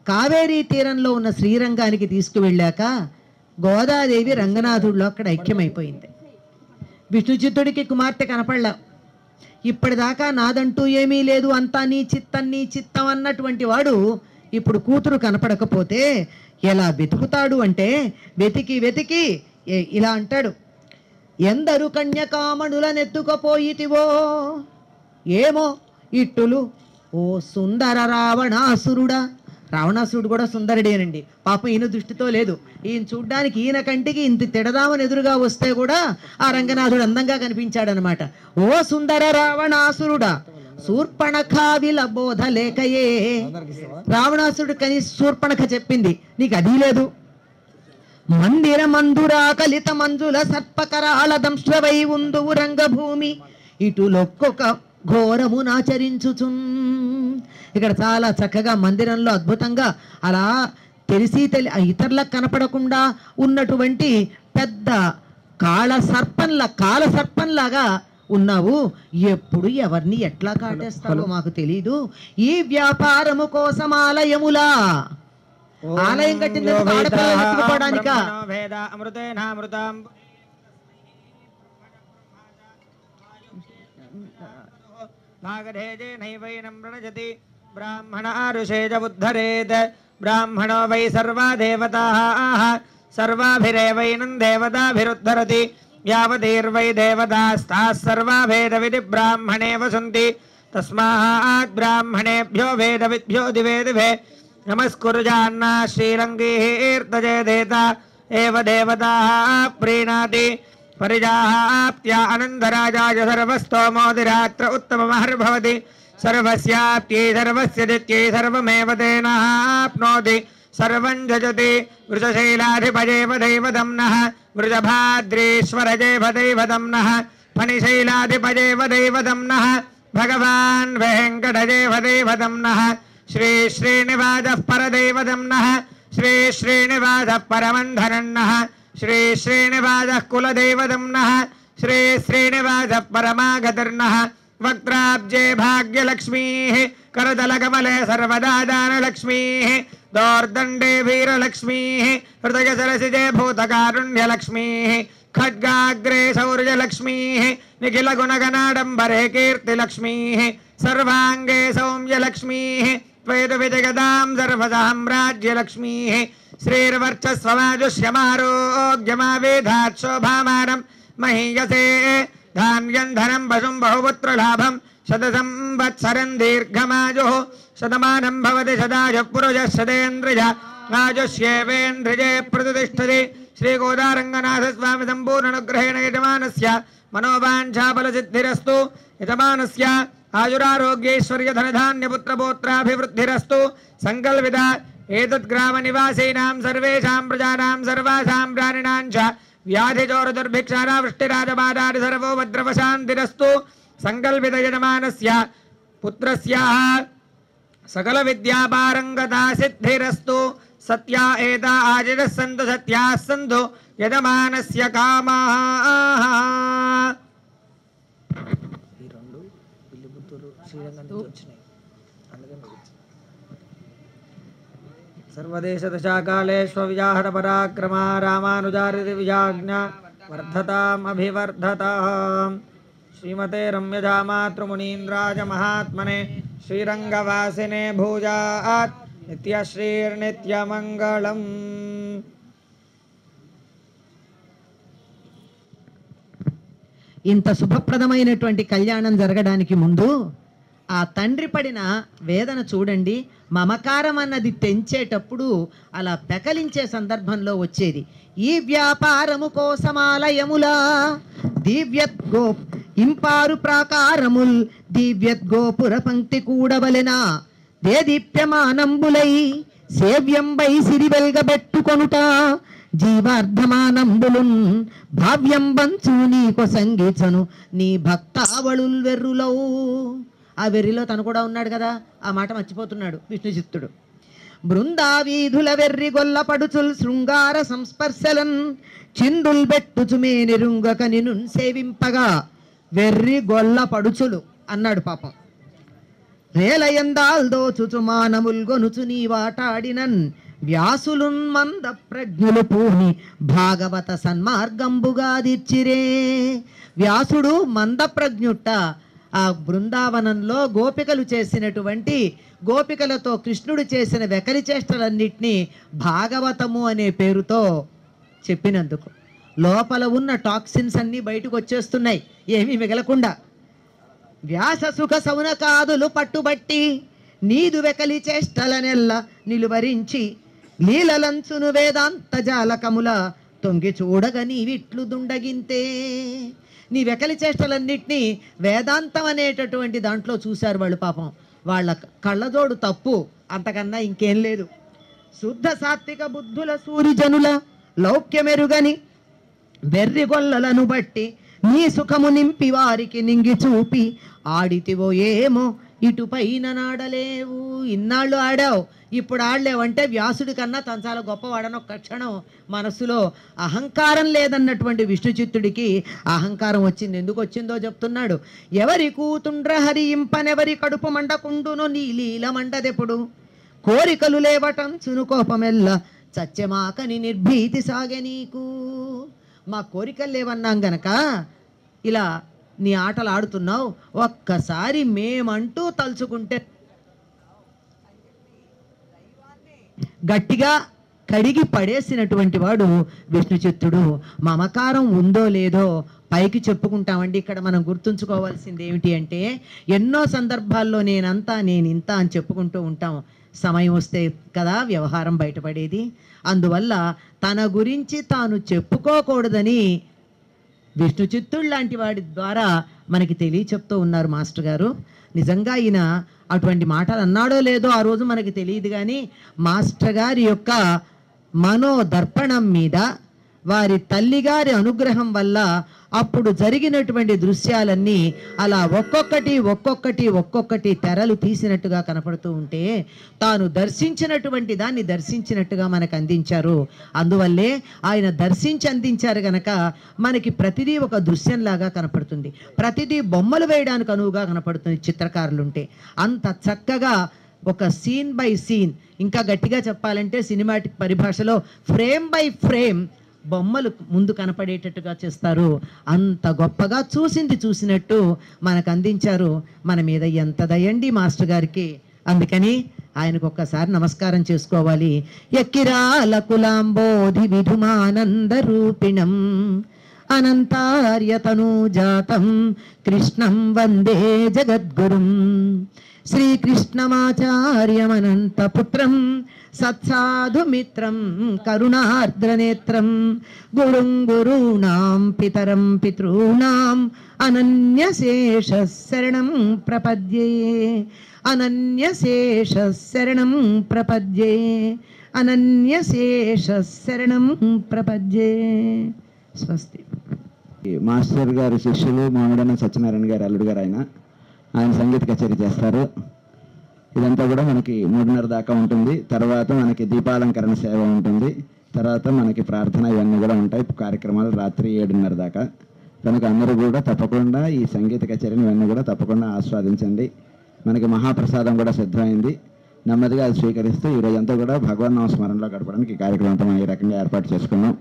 కావేరీ తీరంలో ఉన్న శ్రీరంగానికి తీసుకువెళ్ళాక గోదాదేవి రంగనాథుడిలో అక్కడ ఐక్యమైపోయింది. విష్ణు చిత్తుడికి కుమార్తె కనపడలా, ఇప్పటిదాకా నాదంటూ ఏమీ లేదు, అంతా నీ చిత్తం అన్నటువంటి వాడు ఇప్పుడు కూతురు కనపడకపోతే ఎలా వెతుకుతాడు అంటే వెతికి ఇలా అంటాడు, ఎందరు కన్యకామణులనెత్తుకపోయితివో ఏమో ఇట్టులు ఓ సుందర రావణాసురుడా. రావణాసురుడు కూడా సుందరుడేనండి, పాపం ఈయన దృష్టితో లేదు. ఈయన చూడ్డానికి ఈయన కంటికి ఇంత తిడదామని ఎదురుగా వస్తే కూడా ఆ రంగనాథుడు అందంగా కనిపించాడనమాట. ఓ సుందర రావణాసురుడా, శూర్పణఖావిల బోధ లేకయే. రావణాసురుడు కని శూర్పణఖ చెప్పింది, నీకు అది లేదు. మందిర మందురా కలిత మంజుల సర్పకరాళ దంశ్రవై ఉందువు రంగభూమి ఇటులొక్కొక్క ఘోరమునాచరించుచున్. ఇక్కడ చాలా చక్కగా మందిరంలో అద్భుతంగా అలా తెలిసి ఇతరులకు కనపడకుండా ఉన్నటువంటి పెద్ద కాల సర్పంలాగా ఉన్నావు. ఎప్పుడు ఎవరిని ఎట్లా కాటేస్తావో మాకు తెలీదు. ఈ వ్యాపారము కోసం ఆలయములా, ఆలయం కట్టింది ఆడపిల్లకోవడానిక. బ్రాహ్మణ ఋషేజ ఉద్ధరేత్ బ్రాహ్మణో వై సర్వా దేవతాః సర్వాభిరేవైనం దేవతాభిరుద్ధరతి యావదీర్వై దేవతాస్తాః సర్వా వేదవిధి బ్రాహ్మణే వసంతి తస్మాత్ బ్రాహ్మణేభ్యో వేదవిద్భ్యో దివే దివే నమస్కుర్జాన్నా శ్రీరంగీర్తజేదేత ఏవ దేవతాః ప్రీణాతి పరిజాప్త్యా అనందరాజాయ సర్వస్తోమోదిరాత్ర ఉత్తమమహర్భవతి సర్వస్యాప్త్యై సర్వస్య దిత్యై సర్వమేవ తేనాప్నోతి సర్వం జజతి వృషశైలాధిపజేవ దైవతం నః వృషభాద్రీశ్వరజేవ దైవతం నః ఫణిశైలాధిపజేవ దైవతం నః భగవాన్ వెంకటజేవ దైవతం నః శ్రీ శ్రీనివాసః పరదైవతం నః శ్రీ శ్రీనివాసః పరమంధనం నః శ్రీ శ్రీనివాసః కులదైవతం నః శ్రీ శ్రీనివాసః పరమాగతిర్నః వక్త్రాబ్జే భాగ్యలక్ష్మీః करदलकमले सर्वदा दानलक्ष्मीः दोर्दण्डे वीरलक्ष्मीः हृदयसरसिजे भूतकारुण्यलक्ष्मीः खड्गाग्रे शौर्यलक्ष्मीः निखिलगुणगणाडम्बरे कीर्तिलक्ष्मीः सर्वाङ्गे सौम्यलक्ष्मीः त्वेदविजगदां सर्वसाम्राज्यलक्ष्मीः श्रीर्वर्चस्वमाजुष्यमारोग्यमावेधात् शोभामानं महीयसे धान्यं धनं पशुं बहुपुत्रलाभं शतसंवत्सरं दीर्घमायुः शतमानं भवति शतायुः पुरुषः शतेन्द्रिय आयुष्येवेन्द्रिये प्रतिष्ठति श्रीगोदारङ्गनाथस्वामी सम्पूर्णानुग्रहेण यजमानस्य मनोवाञ्छाफलसिद्धिरस्तु यजमानस्य आयुरारोग्यैश्वर्यधनधान्यपुत्रपौत्राभिवृद्धिरस्तु सङ्कल्पिता एतद्ग्रामनिवासीनां सर्वेषां प्रजानां सर्वासां प्राणिनां च व्याधिचोरदुर्भिक्षानावृष्टिराजबाधादि सर्वोपद्रवशान्तिरस्तु संकल्पित यजमानस्य पुत्रस्याः सकलविद्यापारङ्गता सिद्धिरस्तु सत्या एता आजिरः सन्तु सत्याः सन्तु यजमानस्य कामाः। सर्वदेशदशाकालेष्वविजाहर पराक्रमा रामानुजारिति विजाज्ञा वर्धताम् अभिवर्धताम्। श्रीमते रम्यजा मातृमुनीन्द्राज महात्मने श्रीरंगवासिने भूजात् नित्यश्रीर्नित्यमङ्गलम्। ఇంత శుభప్రదమైనటువంటి కళ్యాణం జరగడానికి ముందు ఆ తండ్రి పడిన వేదన చూడండి. మమకారం అన్నది తెంచేటప్పుడు అలా పెకలించే సందర్భంలో వచ్చేది. ఈ వ్యాపారము కోసమాలయములా దివ్యద్గో ఇంపారు ప్రాకారముల్ దివ్యద్గోపుర పంక్తి కూడవలెనా దేదీప్యమానంబులై సేవ్యంబై సిరివెల్గబెట్టుకొనుట జీవార్ధమానంబులున్ భావ్యం బంచు నీకు సంగీచను నీ భక్తావళుల్ వెర్రులౌ. ఆ వెర్రిలో తను కూడా ఉన్నాడు కదా, ఆ మాట మర్చిపోతున్నాడు విష్ణుచిత్తుడు. బృందావీధుల వెర్రి గొల్ల పడుచుల్ శృంగార సంస్పర్శలన్ చిందుల్ బెట్టుచుమే నిరుంగక నిను సేవింపగా వెర్రి గొల్ల పడుచులు అన్నాడు పాపం. రేలయందాల్ దోచుచు మానముల్ గొనుచు నీ వాటాడినన్ వ్యాసులున్ మంద ప్రజ్ఞులు పూని భాగవత సన్మార్గంబుగా దిచ్చిరే. వ్యాసుడు మంద ప్రజ్ఞుట్ట ఆ బృందావనంలో గోపికలు చేసినటువంటి గోపికలతో కృష్ణుడు చేసిన వెకలి చేష్టలన్నిటినీ భాగవతము అనే పేరుతో చెప్పినందుకు లోపల ఉన్న టాక్సిన్స్ అన్నీ బయటకు వచ్చేస్తున్నాయి, ఏమీ మిగలకుండా. వ్యాస సుఖ సౌనకాదులు పట్టుబట్టి నీదు వెకలి చేష్టలనెల్ల నిలువరించి లీలలంచును వేదాంత జాలకముల తొంగి చూడగ నీవిట్లు దుండగింతే. నీ వెకలి చేష్టలన్నిటినీ వేదాంతం అనేటటువంటి దాంట్లో చూశారు వాళ్ళు. పాపం వాళ్ళ కళ్ళజోడు తప్పు, అంతకన్నా ఇంకేం లేదు. శుద్ధ సాత్విక బుద్ధుల సూరిజనుల లౌక్యమెరుగని వెర్రిగొల్లలను బట్టి నీ సుఖము నింపి వారికి నింగి చూపి ఆడితివో ఏమో ఇటుపైన నాడలేవు. ఇన్నాళ్ళు ఆడావు, ఇప్పుడు ఆడలేవంటే వ్యాసుడి కన్నా తను చాలా గొప్పవాడని ఒక్క క్షణం మనస్సులో అహంకారం లేదన్నటువంటి విష్ణు చిత్తుడికి అహంకారం వచ్చింది. ఎందుకు వచ్చిందో చెప్తున్నాడు. ఎవరి కూతుండ్ర హరింపనెవరి కడుపు మండకుండును నీ లీల మండదెప్పుడు కోరికలు లేవటం చును కోపమెల్ల చచ్చెమాకని నిర్భీతి సాగే నీకు. మా కోరికలు లేవన్నాం గనక ఇలా నీ ఆటలు ఆడుతున్నావు, ఒక్కసారి మేమంటూ తలుచుకుంటే గట్టిగా కడిగి పడేసినటువంటి వాడు విష్ణు చిత్తుడు. మమకారం ఉందో లేదో పైకి చెప్పుకుంటామండి. ఇక్కడ మనం గుర్తుంచుకోవాల్సింది ఏమిటి అంటే, ఎన్నో సందర్భాల్లో నేనంతా నేనింత అని చెప్పుకుంటూ ఉంటాం. సమయం వస్తే కదా వ్యవహారం బయటపడేది. అందువల్ల తన గురించి తాను చెప్పుకోకూడదని విష్ణు చిత్తుడు లాంటి వాడి ద్వారా మనకి తెలియచెప్తూ ఉన్నారు మాస్టర్ గారు. నిజంగా ఈయన అటువంటి మాటలు అన్నాడో లేదో ఆ రోజు మనకి తెలియదు, కానీ మాస్టర్ గారి యొక్క మనోదర్పణం మీద వారి తల్లిగారి అనుగ్రహం వల్ల అప్పుడు జరిగినటువంటి దృశ్యాలన్నీ అలా ఒక్కొక్కటి తెరలు తీసినట్టుగా కనపడుతూ ఉంటే తాను దర్శించినటువంటి దాన్ని దర్శించినట్టుగా మనకు అందించారు. అందువల్లే ఆయన దర్శించి అందించారు గనక మనకి ప్రతిదీ ఒక దృశ్యంలాగా కనపడుతుంది, ప్రతిదీ బొమ్మలు వేయడానికి అనువుగా కనపడుతుంది. చిత్రకారులుంటే అంత చక్కగా ఒక సీన్ బై సీన్, ఇంకా గట్టిగా చెప్పాలంటే సినిమాటిక్ పరిభాషలో ఫ్రేమ్ బై ఫ్రేమ్ బొమ్మలు ముందు కనపడేటట్టుగా చేస్తారు. అంత గొప్పగా చూసింది చూసినట్టు మనకు అందించారు. మన మీద ఎంత దయండి మాస్టర్ గారికి. అందుకని ఆయనకు ఒక్కసారి నమస్కారం చేసుకోవాలి. ఎక్కిరాల కులాంబోధి విధుమానంద రూపిణం అనంతార్యతను జాతం కృష్ణం వందే జగద్గురుం శ్రీకృష్ణమాచార్యమనంతపుత్రం సత్సాధుమిత్రం కరుణార్ద్రనేత్రం గురుం గురూణాం పితరం పితॄణాం అనన్యశేష శరణం ప్రపద్యే అనన్యశేష శరణం ప్రపద్యే అనన్యశేష శరణం ప్రపద్యే. స్వస్తి. మాస్టర్ గారు శిష్యులు మామిడన సత్యనారాయణ గారు అల్లుడు గారు ఆయన సంగీత కచేరీ చేస్తారు. ఇదంతా కూడా మనకి 3:30 దాకా ఉంటుంది. తర్వాత మనకి దీపాలంకరణ సేవ ఉంటుంది. తర్వాత మనకి ప్రార్థన ఇవన్నీ కూడా ఉంటాయి. కార్యక్రమాలు రాత్రి 7:30 దాకా. కనుక అందరూ కూడా తప్పకుండా ఈ సంగీత కచేరీని ఇవన్నీ కూడా తప్పకుండా ఆస్వాదించండి. మనకి మహాప్రసాదం కూడా సిద్ధమైంది. నెమ్మదిగా అది స్వీకరిస్తూ ఈరోజంతా కూడా భగవన్నామ స్మరణలో గడపడానికి ఈ కార్యక్రమం ఈ రకంగా ఏర్పాటు చేసుకున్నాం.